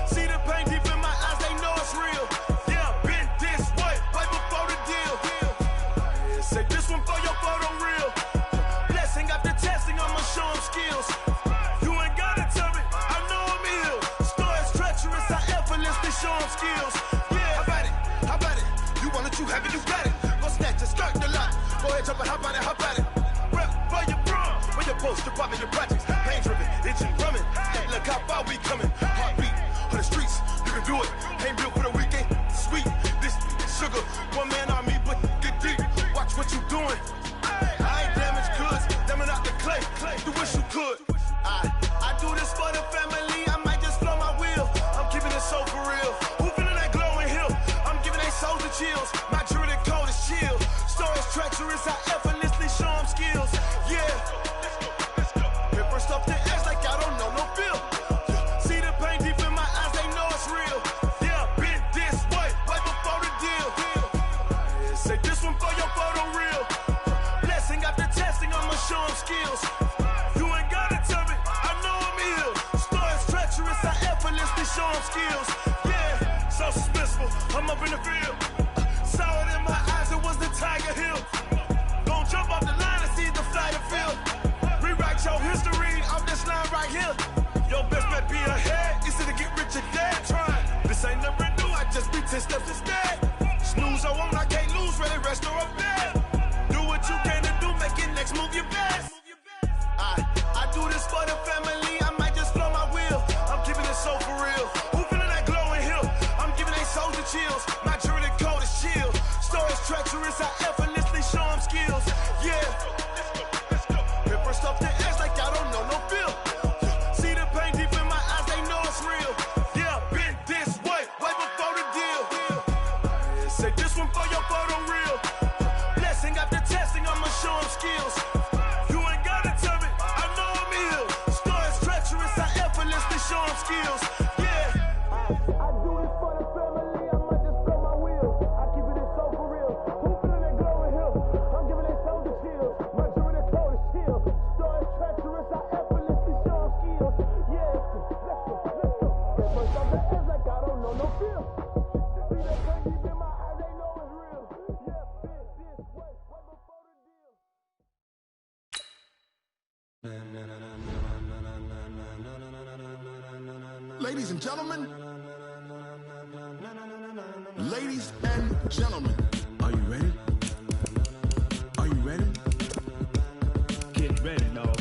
See the pain deep in my eyes, they know it's real. Yeah, been this way, right before the deal. Say this one for your photo real. Blessing after testing, I'ma show them skills. You ain't gotta tell me, I know I'm ill. Stories treacherous, I effortlessly show them skills. Yeah, how about it? You want it, you have it, you got it. Go snatch it, start the lot. Go ahead, jump it, how about it? Rep for your bro, for your poster, pop in your projects. Pain driven, itching, drumming. Look how far we coming. Heartbeat on the streets, you can do it. Ain't built for the weekend. Sweet, this sugar. One man on me, but get deep. Watch what you doing. I ain't damaged goods. Damn it out the clay. You wish you could. I do this for the family. I might just blow my wheel. I'm keeping it so for real. Who feeling that glowing hill? I'm giving they soldier chills. My jewelry code is chill. Stories treacherous. I effortlessly show them skills. Yeah. Up the edge like I don't know no feel. See the pain deep in my eyes, they know it's real. Yeah, been this way, right before the deal. Say this one for your photo real. Blessing after testing, I'ma show them skills. You ain't gotta tell me, I know I'm ill. Stories treacherous, I effortlessly show them skills. Yeah, so suspenseful, I'm up in the field. Saw it in my eyes, it was the Tiger Hill. Don't jump off the line and see the fly the field. Rewrite your history off this line right here. Your best bet be ahead. Easy to get rich or dead trying. This ain't never new, I just be 10 steps instead. Snooze I won't, I can't lose, ready, rest or up bed. Do what you can to do, make it next move your best. I do this for the family, I might just blow my wheel. I'm keeping it so for real. Who feeling that glowing hill? I'm giving they soldier chills. My jewelry Ladies and gentlemen. Ladies and gentlemen. Are you ready? Are you ready? Get ready, no.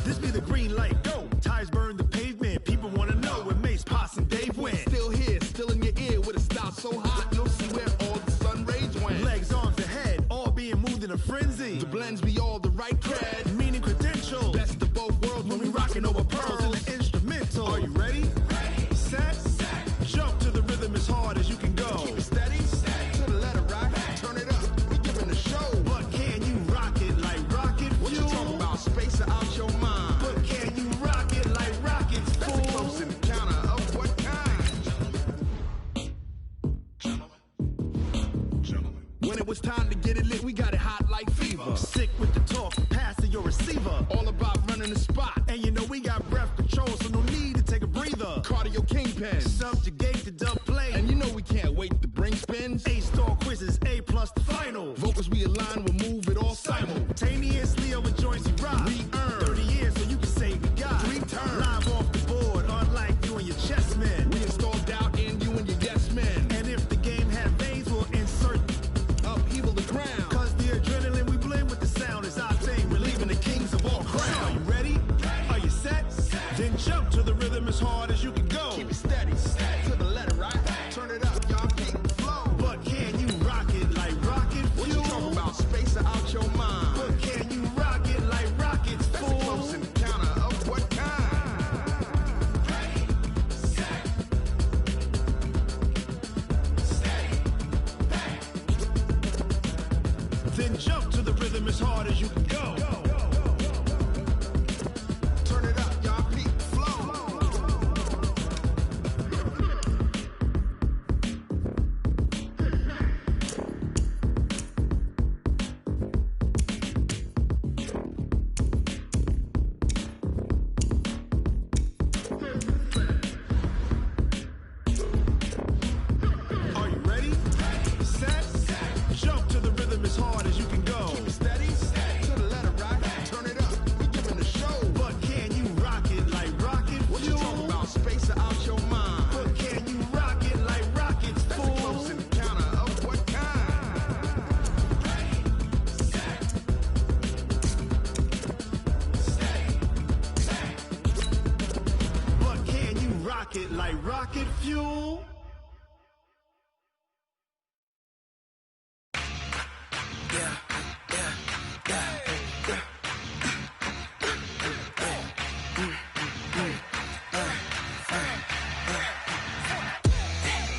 This be the green light, go. Tires burn the pavement. People want to know where Mace, Poss, and Dave went. Still here, still in your ear with a style so hot, you'll see where all the sun rays went. Legs, arms, and head, all being moved in a frenzy. The blends be all the right cred. Meaning credentials. Best of both worlds when we rockin' over pearls. In the instrumental. Are you ready? Set. Jump to the rhythm as hard as you can go. Keep it steady, to the letter rock. Turn it up, we giving the show. But can you rock it like rocket fuel? What you talking about? Space out your mind. But can you rock it like rockets, That's fool? a close encounter of what kind? Gentlemen. When it was time to get it lit, we got it hot like fever. Sick with the talk, passing your receiver. All about running the spot. And you know we got breath control, so no need to take a breather. Cardio kingpin. Subjugate the dub play. And you know we can't wait to bring spins. A-star quizzes, A+ the final. Vocals we align, we'll move it all Simultaneously over joints we rock. We earn 30 years, so you can say we got 3 turns. Live off the board, unlike you and your chess men. We install doubt in you and your yes men. And if the game had veins, we'll insert Upheaval the ground. Cause the adrenaline we blend with the sound is our thing, relieving the kings of all crowns. Are you ready? Are you set? Then jump to the rhythm as hard as you can go. Keep it steady, to the letter right. Turn it up, y'all keep the flow. But can you rock it like rocket fuel? What you talking about? Space out your mind. But can you rock it like rockets, That's a fool? close encounter of what kind? Then jump to the rhythm as hard as you can go. Turn it up, y'all keep the flow. Are you ready? Set. Jump to the rhythm as hard as you can go. Keep it steady, to the letter right. Turn it up, we giving the show. But can you rock it like rocket What you fuel? talking about? Space out your mind. But can you rock it like rockets, That's a fool? close encounter of what kind? But can you rock it like rocket fuel?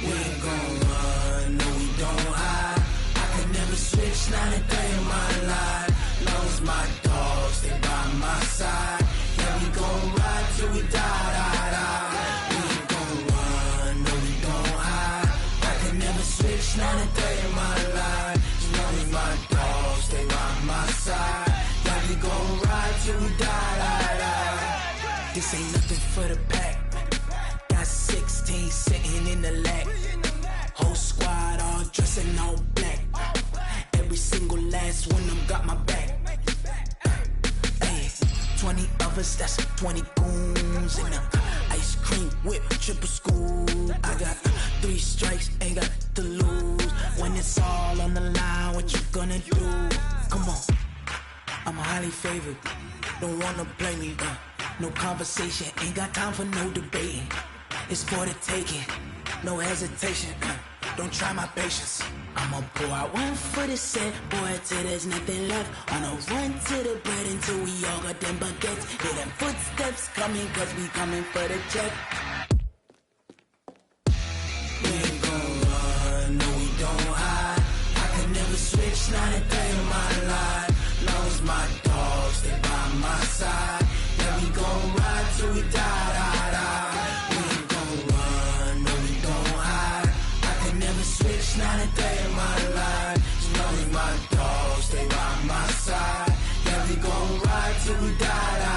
We ain't gon' run, no we don't hide. I can never switch, not a day in my life. Long as my dogs, they by my side. Yeah, we gon' ride till we die. We ain't gon' run, no we don't hide. I can never switch, not a day in my life. As long as my dogs, they by my side. Yeah, we gon' ride till we die. This ain't nothing for the pack. Got 16 sitting in the lap. Whole squad all dressing all black. Every single last one of them got my back. Hey, 20 of us, that's 20 goons in the ice cream whip, triple scoop. I got 3 strikes, ain't got to lose. When it's all on the line, what you gonna do? Come on, I'm highly favored. Don't wanna play me, no conversation, ain't got time for no debating. It's for the taking, no hesitation. Don't try my patience. I'ma pour out one for the set, boy, till there's nothing left. On a run to the bread until we all got them baguettes. Hear them footsteps coming, cause we coming for the check. We ain't gon' run, no we don't hide. I can never switch, not a day in my life. Long as my dogs, they by my side. Yeah, we gon' ride till we die. We ain't gon' run, no we don't hide. I can never switch, not a day in my life. As long as my dogs, they by my side. Yeah, we gon' ride till we die.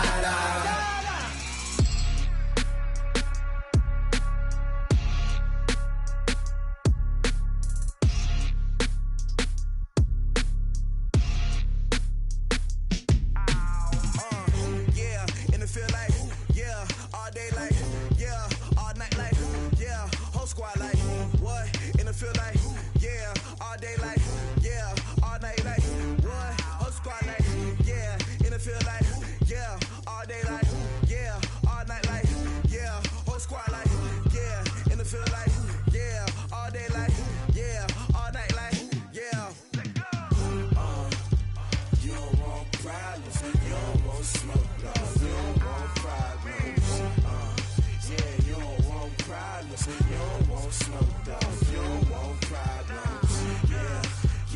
smoke, dog. You don't want problems.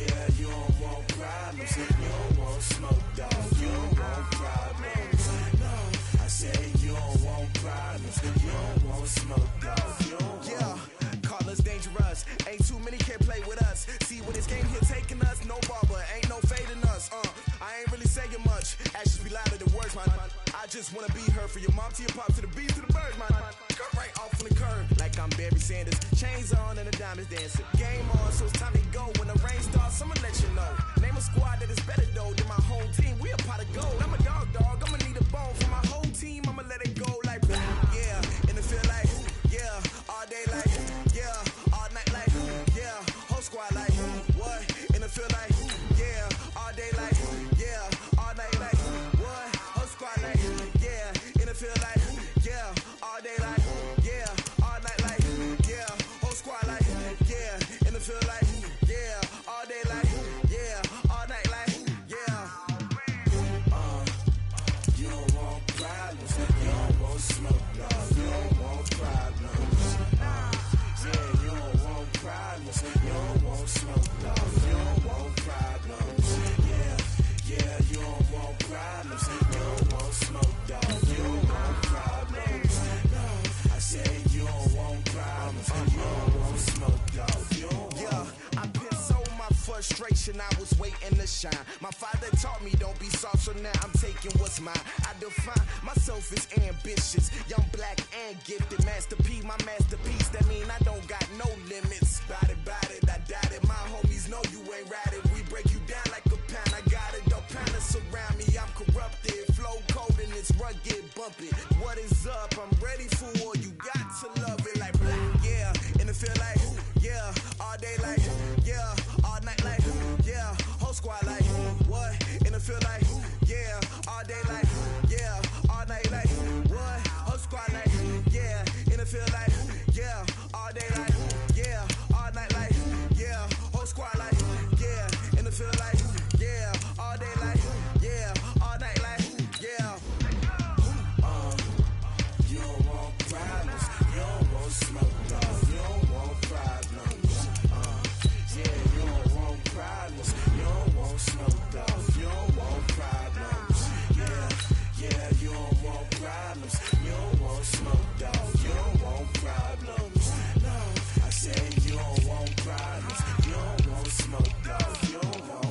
Yeah, you don't want problems. You don't want smoke, dog. You don't want problems. No, I said you don't want problems. You don't want smoke, dog. You don't yeah, call us dangerous. Ain't too many can play with us. See when this game here taking us, no barber, ain't no fading us. I ain't really saying much. Actions be louder than words, man. I just wanna be heard for your mom to your pop to the beat to the birds, man. Cut right off on the curb, like I'm Barry Sanders. Chains on and the diamonds dancing. Game on, so it's time to go. When the rain starts, I'ma let you know. Name a squad that is better though than my whole team. We a pot of gold. I'm a dog. I'ma need a bone for my whole team. I'ma let it go like yeah. And it feel like yeah. All day like yeah. All night like yeah. Whole squad like what? And it feel like yeah. All day like yeah. All night like what? Whole squad like yeah. And it feel like yeah. All day like yeah. All night like yeah. Whole squad like yeah. And it feel like yeah. All day like yeah. All night like yeah. You don't want problems. You don't want smoke, dog. You don't want problems. Yeah, you don't want problems. You don't want smoke, dog. You don't want problems. Yeah, you don't want problems. You don't want smoke, dog. You don't want problems. No, I said you don't want problems. You don't want smoke, dog. You don't want. I put so my frustration, I was waiting to shine. My father taught me don't be soft, so now I'm taking what's mine. I define myself as ambitious, young, black, and gifted. Master P, my masterpiece, that mean I don't got no limits. Bout it, I doubt it. My homies know you ain't ratted. We break you down like a pound. I got it, don't pound us around me. I'm corrupted, flow cold and it's rugged, bump it. What is up? I'm ready for war. You got to love it like black, yeah. And it feel like yeah. All day like yeah. All night like yeah. Whole squad like what? And it feel like yeah. All day like yeah. All night like what? Whole squad like yeah. And it feel like yeah. All day like yeah. All night like yeah. Whole squad like yeah. And it feel like yeah. All day like yeah. All night like yeah. You don't want problems. You don't want smoke, dog. You don't want problems. Yeah, you don't want problems. You don't want smoke, dog. You don't want problems. Yeah, you don't want problems. You don't want smoke, dog. You don't want problems. No, I said you don't want problems. You don't want smoke, dog. You don't want.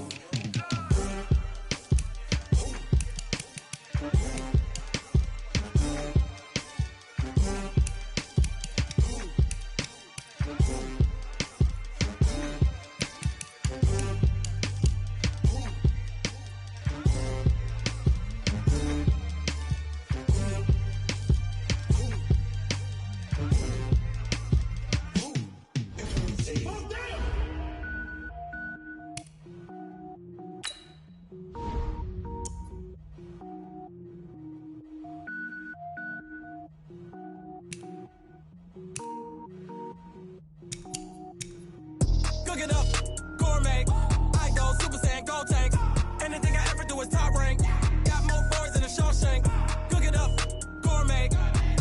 Cook it up, gourmet. I go Super Saiyan, gold tank. Anything I ever do is top rank. Got more boys than a Shawshank. Cook it up, gourmet.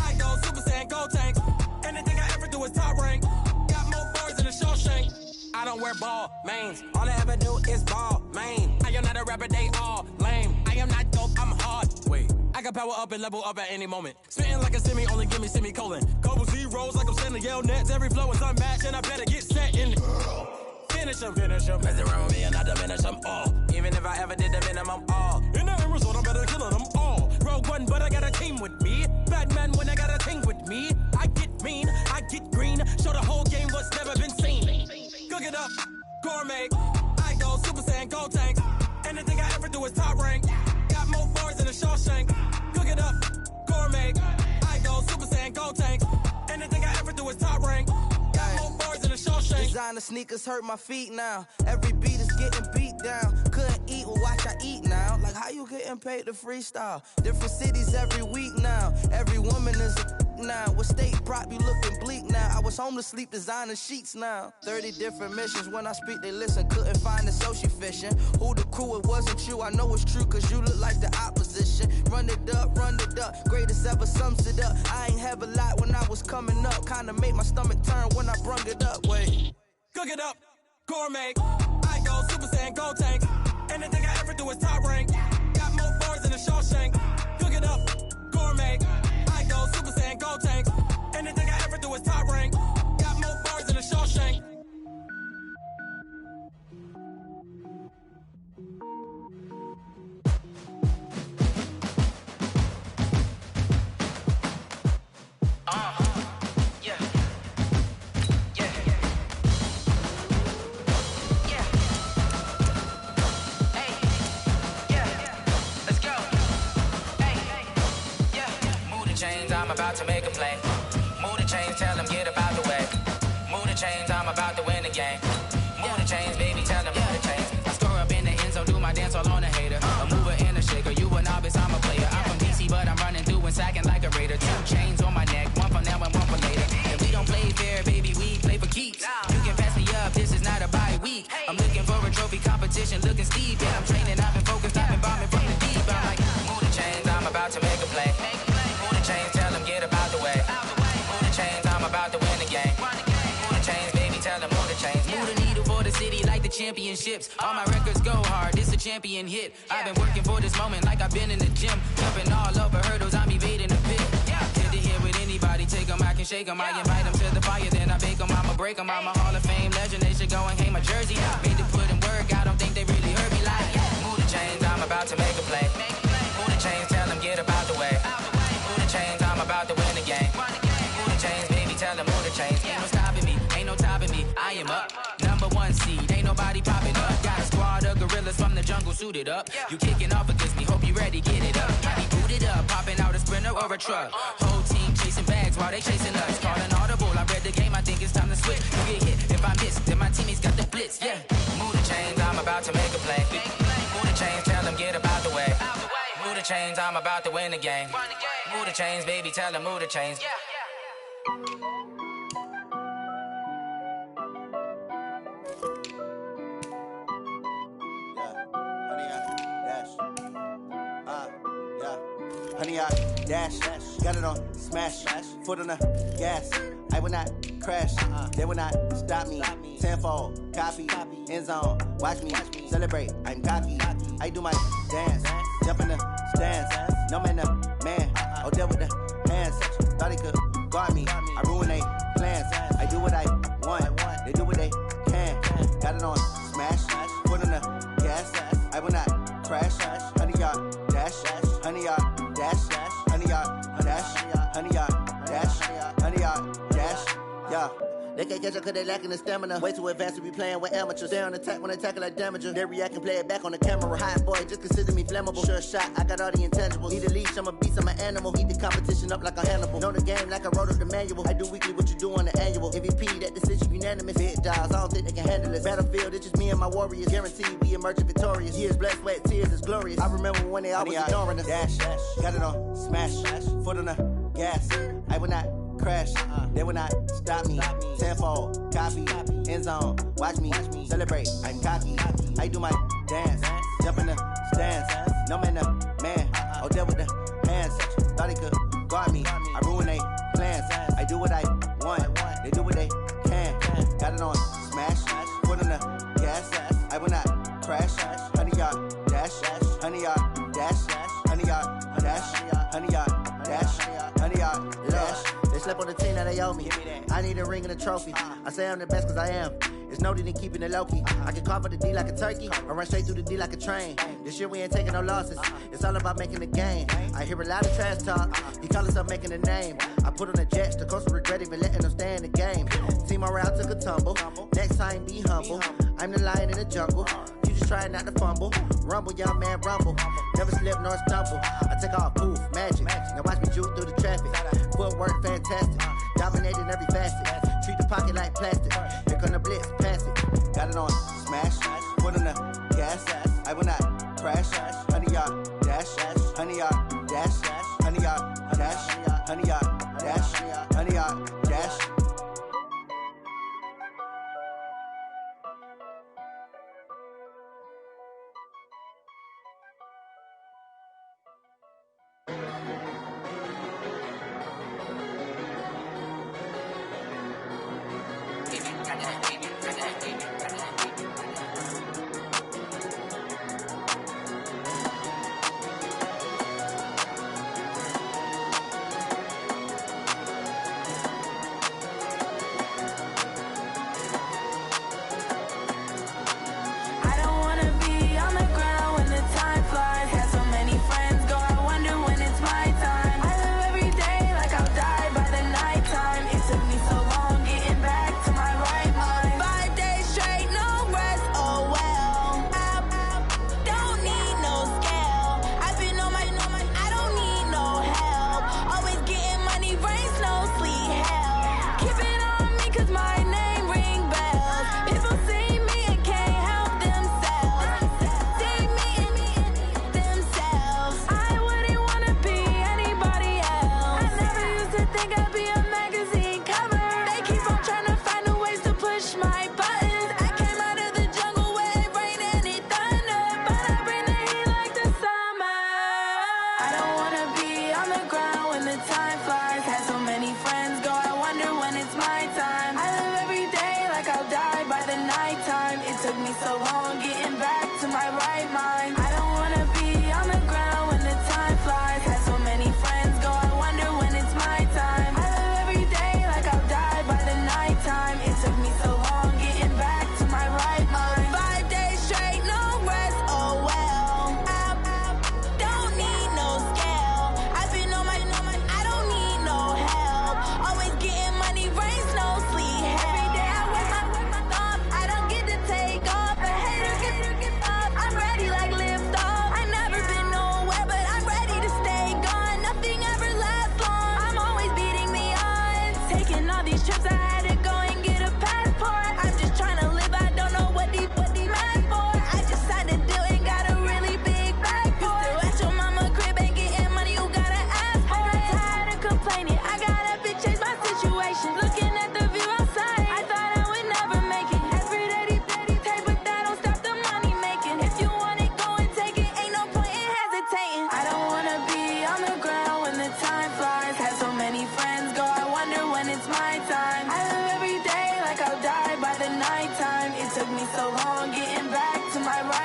I go Super Saiyan, gold tank. Anything I ever do is top rank. Got more boys than a Shawshank. I don't wear ball mains. All I ever do is ball main. I am not a rapper, they all lame. I am not dope, I'm hard. Wait, I can power up and level up at any moment. Spitting like a semi, only give me semicolon. Couple zeros like I'm sending yell nets. Every flow is unmatched and I better get set in. Finish them. Mess around with me and I diminish them all. Even if I ever did the minimum, all. In the end result, I'm better killing them all. Rogue One, but I got a team with me. Batman when I got a team with me. I get mean, I get green. Show the whole game what's never been seen. Cook it up, gourmet. I go Super Saiyan, gold tank. Anything I ever do is top rank. Got more bars than a Shawshank. Cook it up, gourmet. I go Super Saiyan, gold tank. Anything I ever do is top rank. Got more bars than a Shawshank. Designer sneakers hurt my feet now. Every beat is getting beat down. Couldn't eat, well watch I eat now. Like how you getting paid to freestyle? Different cities every week now. Every woman is a now. With state prop, you looking bleak now. I was home to sleep, designing sheets now. 30 different missions, when I speak, they listen. Couldn't find the social fishing. Who the crew, it wasn't you. I know it's true, cause you look like the opposition. Run it up, greatest ever sums it up. I ain't have a lot when I was coming up. Kinda made my stomach turn when I brung it up. Wait. Cook it up, gourmet. I go Super Saiyan, Gold Tank. Anything I ever do is top rank. Got more bars than a Shawshank. Cook it up, gourmet. I go Super Saiyan, Gold Tank. Anything I ever do is top rank. Got more bars than a Shawshank. I'm about to make a play. Move the chains, tell them get up out the way. Move the chains, I'm about to win the game. Move the chains, baby, tell them move the chains. I score up in the end zone, do my dance all on a hater. A mover and a shaker, you a novice, I'm a player. I'm from DC, but I'm running through and sacking like a raider. 2 chains on my neck, one for now and one for later. And we don't play fair, baby, we play for keeps. You can pass me up, this is not a bye week. I'm looking for a trophy competition, looking steep. Yeah, I'm training, I've been focused, I've been bombing from the deep. I'm like, move the chains, I'm about to make a play. Move the chains, tell them get up out the way. Move the chains, I'm about to win the game. Move the chains, baby, tell them move the chains. Move the needle for the city like the championships. All my records go hard, this a champion hit. I've been working for this moment like I've been in the gym. Jumping all over hurdles, I'm evading the pit. Good to hear with anybody, take them, I can shake them. I invite them to the fire, then I bake them, I'ma break them. I'm a Hall of Fame legend, they should go and hang my jersey. Made to put in work, I don't think they really heard me like. Move the chains, I'm about to make a play. Move the chains, tell them get up out the way. Move the chains, I'm about to win the game. Move the chains, baby, tell them move the chains. Ain't no stopping me, ain't no topping me, I am up. Number 1 seed, ain't nobody popping up. Got a squad of gorillas from the jungle suited up. You kicking off against me, hope you ready, get it up. I be booted up, popping out a sprinter or a truck. Whole team chasing bags while they chasing us. Calling audible, I read the game, I think it's time to switch. You get hit, if I miss, then my teammates got the blitz, yeah. Move the chains, I'm about to make a play. Move the chains, tell them get up out the way. Move the chains, I'm about to win the game. Move the chains, baby, tell them move the chains. Honey, I dash, got it on smash, foot on the gas. I will not crash, they will not stop me. Tenfold, copy, end zone, watch me celebrate. I'm cocky, I do my dance, jump in the stands. No man, man, oh, deal with the hands. Thought he could guard me, I ruin they plans. I do what I want, they do what they can. Got it on smash, foot on the gas. I will not crash, honey, y'all dash, honey, y'all dash, honey, y'all dash, honey, y'all dash, honey, y'all dash, yeah. They can't catch up cause they lacking the stamina. Way too advanced to be playing with amateurs. Stay on attack when they tackle like damager. They react and play it back on the camera. Hot boy, just consider me flammable. Sure shot, I got all the intangibles. Need a leash, I'm a beast, I'm an animal. Eat the competition up like a Hannibal. Know the game like I wrote up the manual. I do weekly what you do on the annual. MVP, that decision unanimous. Big dials, I don't think they can handle it. Battlefield, it's just me and my warriors. Guaranteed we emerging victorious. Years, blood, sweat, tears, it's glorious. I remember when they always ignoring us. Dash, got it on smash, foot on the gas. I will not crash, they will not stop me. Tenfold, copy, end zone, watch me celebrate. I'm cocky, I do my dance, jump in the stands. No man, man, oh, deal with the hands. Thought he could guard me, I ruin they plans. I do what I want, they do what they can. Got it on smash, foot on the gas. I will not crash, honey, y'all dash, honey, y'all dash, honey, y'all dash, honey, y'all dash, honey, y'all dash. They slept on the team that they owe me. I need a ring and a trophy. I say I'm the best cause I am. It's no need in keeping it low-key. I can carve up the D like a turkey or run straight through the D like a train. This year we ain't taking no losses. It's all about making the game. I hear a lot of trash talk. He call himself making a name. I put on the Jets. The coach will regret even letting them stay in the game. Team morale took a tumble. Next time be humble. I'm the lion in the jungle. You just trying not to fumble. Rumble, young man, rumble. Never slip nor stumble. I take off, poof, magic. Now watch me juke through the traffic. Footwork fantastic. Dominating every facet. Treat the pocket like plastic. Here come the blitz, pass it. Got it on smash, foot on the gas. I will not crash, honey, y'all dash, honey, y'all dash, honey, y'all dash, honey, y'all dash.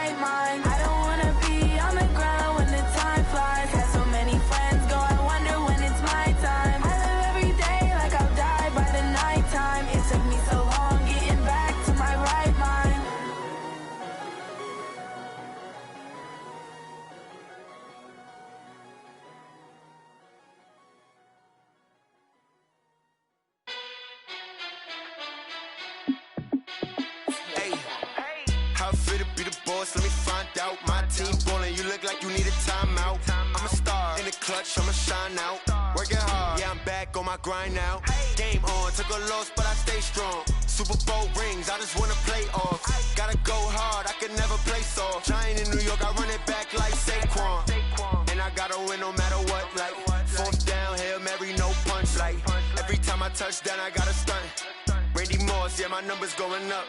right mind. I don't wanna be on the ground when the time flies. Had so many friends go, I wonder when it's my time. I live every day like I'll die by the nighttime. It took me so long getting back to my right mind. How fit to be the boss? Let me find out. My team ballin', you look like you need a timeout. I'm a star in the clutch, I'ma shine out. Working hard, yeah, I'm back on my grind now. Game on, took a loss, but I stay strong. Super Bowl rings, I just wanna play off. Gotta go hard, I could never play soft. Giant in New York, I run it back like Saquon. And I gotta win no matter what, like fourth down, Hail Mary, no punch. Like every time I touch down, I gotta stunt. Randy Moss, yeah, my numbers going up.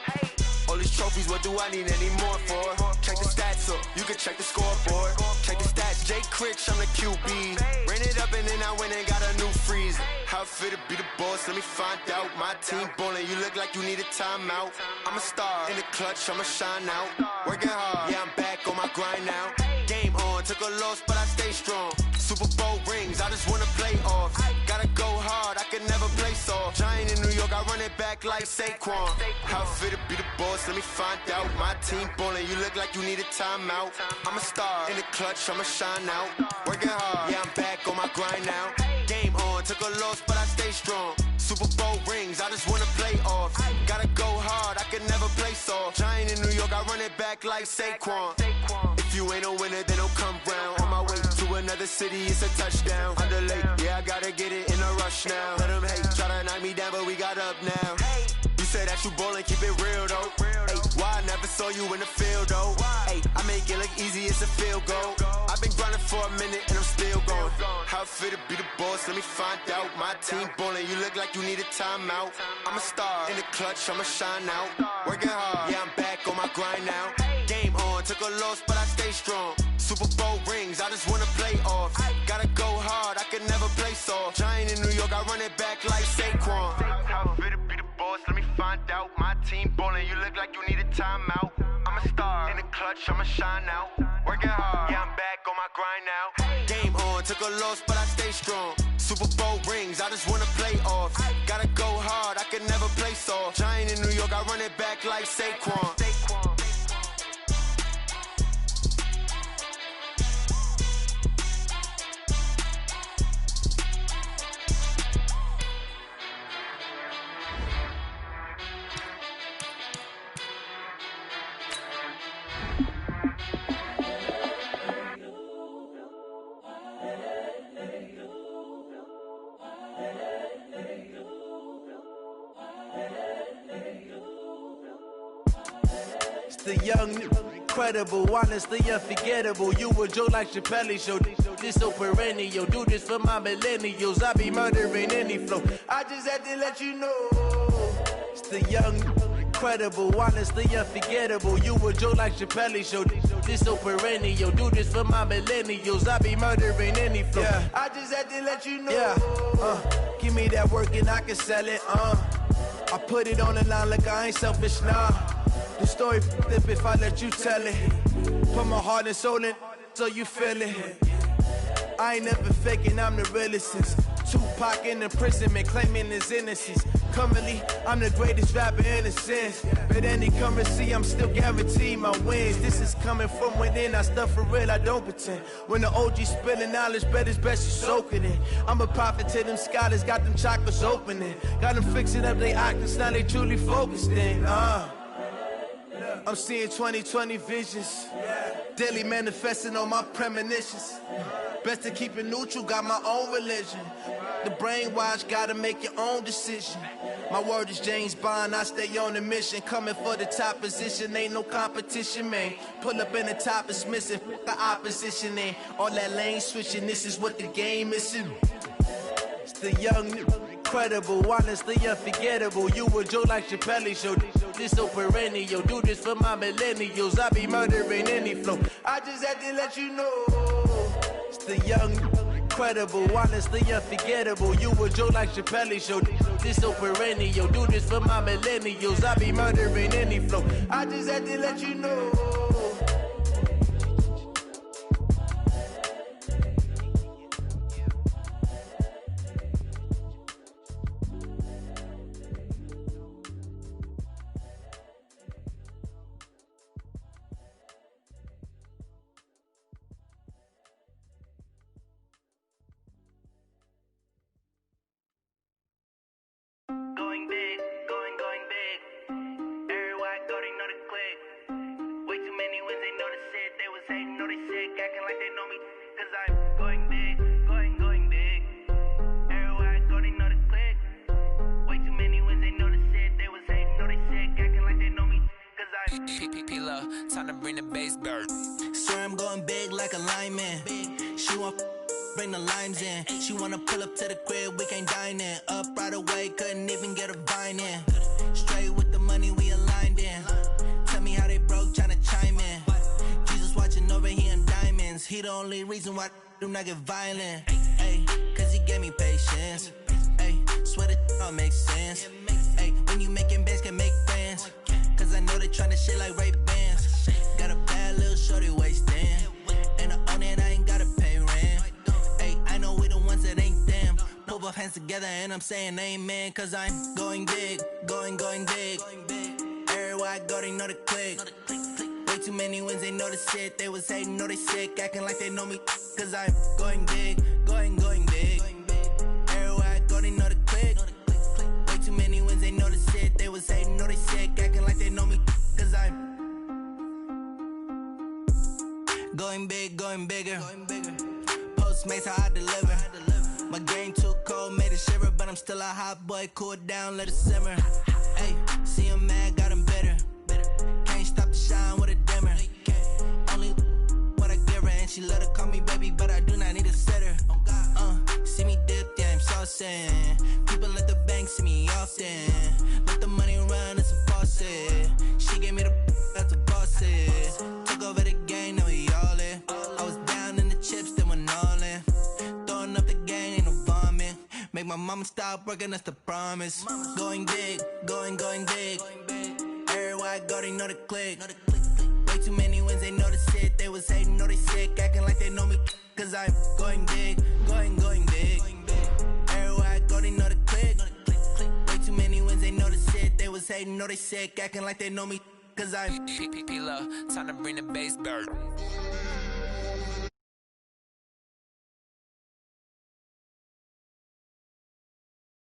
All these trophies, what do I need any more for? Check the stats up, you can check the scoreboard. Check the stats, Jake Critch, I'm the QB. Ran it up and then I went and got a new freeze. How fit to be the boss, let me find out. My team ballin', you look like you need a timeout. I'm a star in the clutch, I'ma shine out. Working hard, yeah, I'm back on my grind now. Game on, took a loss, but I stay strong. Super Bowl rings, I just wanna play off. Gotta go hard, I could never play soft. Giant in New York, I run it back like Saquon. How fit to be the boss, let me find out. My team ballin', you look like you need a timeout. I'm a star in the clutch, I'ma shine out. Working hard, yeah, I'm back on my grind now. Game on, took a loss, but I stay strong. Super Bowl rings, I just wanna play off. Gotta go hard, I could never play soft. Giant in New York, I run it back like Saquon. If you ain't a winner, then don't come round. On my way to another city, it's a touchdown. Underlay, yeah, I gotta get it in a rush now. Let them hate, try to knock me down, but we got up now. You say that you ballin', keep it real though. Hey, why I never saw you in the field though? Hey, I make it look easy, it's a field goal. I've been grinding for a minute and I'm still going. How fit to be the boss, let me find out. My team ballin', you look like you need a timeout. I'm a star in the clutch, I'ma shine out. Working hard, yeah, I'm back on my grind now. Game on, took a loss, but I stay strong. Super Bowl rings, I just wanna play off. Gotta go hard, I could never play soft. Giant in New York, I run it back like Saquon. How fit to be the boss, let me find out. My team ballin', you look like you need a timeout. I'm a star in the clutch, I'ma shine out. Working hard, yeah, I'm back on my grind now. Game on, took a loss, but I stay strong. Super Bowl rings, I just wanna play off. Gotta go hard, I could never play soft. Giant in New York, I run it back like Saquon. The young, incredible, honestly unforgettable. You a joke like Chappelle show. This so perennial. Do this for my millennials. I be murdering any flow. I just had to let you know. It's the young, incredible, honestly unforgettable. You a joke like Chappelle show. This so perennial. Do this for my millennials. I be murdering any flow. Yeah. I just had to let you know. Yeah. Give me that work and I can sell it. I put it on the line like I ain't selfish, nah. The story flip if I let you tell it. Put my heart and soul in so you feel it. I ain't never faking, I'm the realest since Tupac in imprisonment, claiming his innocence. Currently, I'm the greatest rapper in a sense. But any currency, I'm still guaranteed my wins. This is coming from within, I stuff for real, I don't pretend. When the OG spilling knowledge, bet it's best you soak it in. I'm a prophet to them scholars, got them chakras opening. Got them fixing up they octaves, now they truly focused in. I'm seeing 2020 visions, daily manifesting on my premonitions. Best to keep it neutral, got my own religion. The brainwash, gotta make your own decision. My word is James Bond, I stay on a mission. Coming for the top position, ain't no competition, man. Pull up in the top, it's missing, the opposition ain't. All that lane switching, this is what the game is. It's the young, incredible, honestly unforgettable. You a joke like Chappelle show. This so perennial. Do this for my millennials. I be murdering any flow. I just had to let you know. It's the young, incredible, honestly unforgettable. You a joke like Chappelle show. This so perennial. Do this for my millennials. I be murdering any flow. I just had to let you know. they was hating, know they sick, acting like they know me, cause I'm going big, going big. Everywhere I go, they know the click. Way too many wins, they know the shit, they was hating, know they sick, acting like they know me, cause I'm P-P-P-Love, time to bring the bass bird. Swear I'm going big like a lineman. She want bring the limes in. She wanna pull up to the crib, we can't dine in. Up right away, couldn't even get a vine in. Straight with the money we aligned in. Tell me how they broke, tryna chime in. Jesus watching over here in diamonds. He the only reason why I do not get violent. Ay, cause he gave me patience. Ay, swear that all makes sense. Ay, when you making bands, can make friends. Cause I know they tryna shit like Ray-Bans. Got a bad little shorty wasting. And I own it, I ain't gotta pay rent. Ay, I know we the ones that ain't them. Pull both hands together and I'm saying amen. Cause I'm going big, going big. Everywhere I go, they know the click. Way too many wins, they know the shit. They was hating, know they sick, acting like they know me. Cause I'm going big, going big. Everywhere I go, they know the click. Way too many wins, they know the shit. They was hating, know they sick, acting like they know me. Cause I'm going big, going bigger. Postmates, how I deliver. My game too cold, made it shiver. But I'm still a hot boy, cool it down, let it simmer. Hey, see him mad, got him bitter. Can't stop the shine with a dimmer. Only what I give her, and she let her call me baby, but I do not need a sitter. See me dip, yeah, I'm saucing. People at the bank see me often. Let the money run, it's a faucet. She gave me the that's a faucet. Took over the game, now we all in. I was down in the chips, then went all in. Throwing up the gang, ain't no vomit. Make my mama stop working, that's the promise. Going big, going big. Everywhere I go, they know the click. Way too many wins, they know the shit. They was hating, know they sick, acting like they know me. Cause I'm going big, going big. Everywhere I go, they know the click. Way too many wins, they know the shit. They was hating, know they sick, acting like they know me. Cause I'm P-P-P-Love, time to bring the bass bird.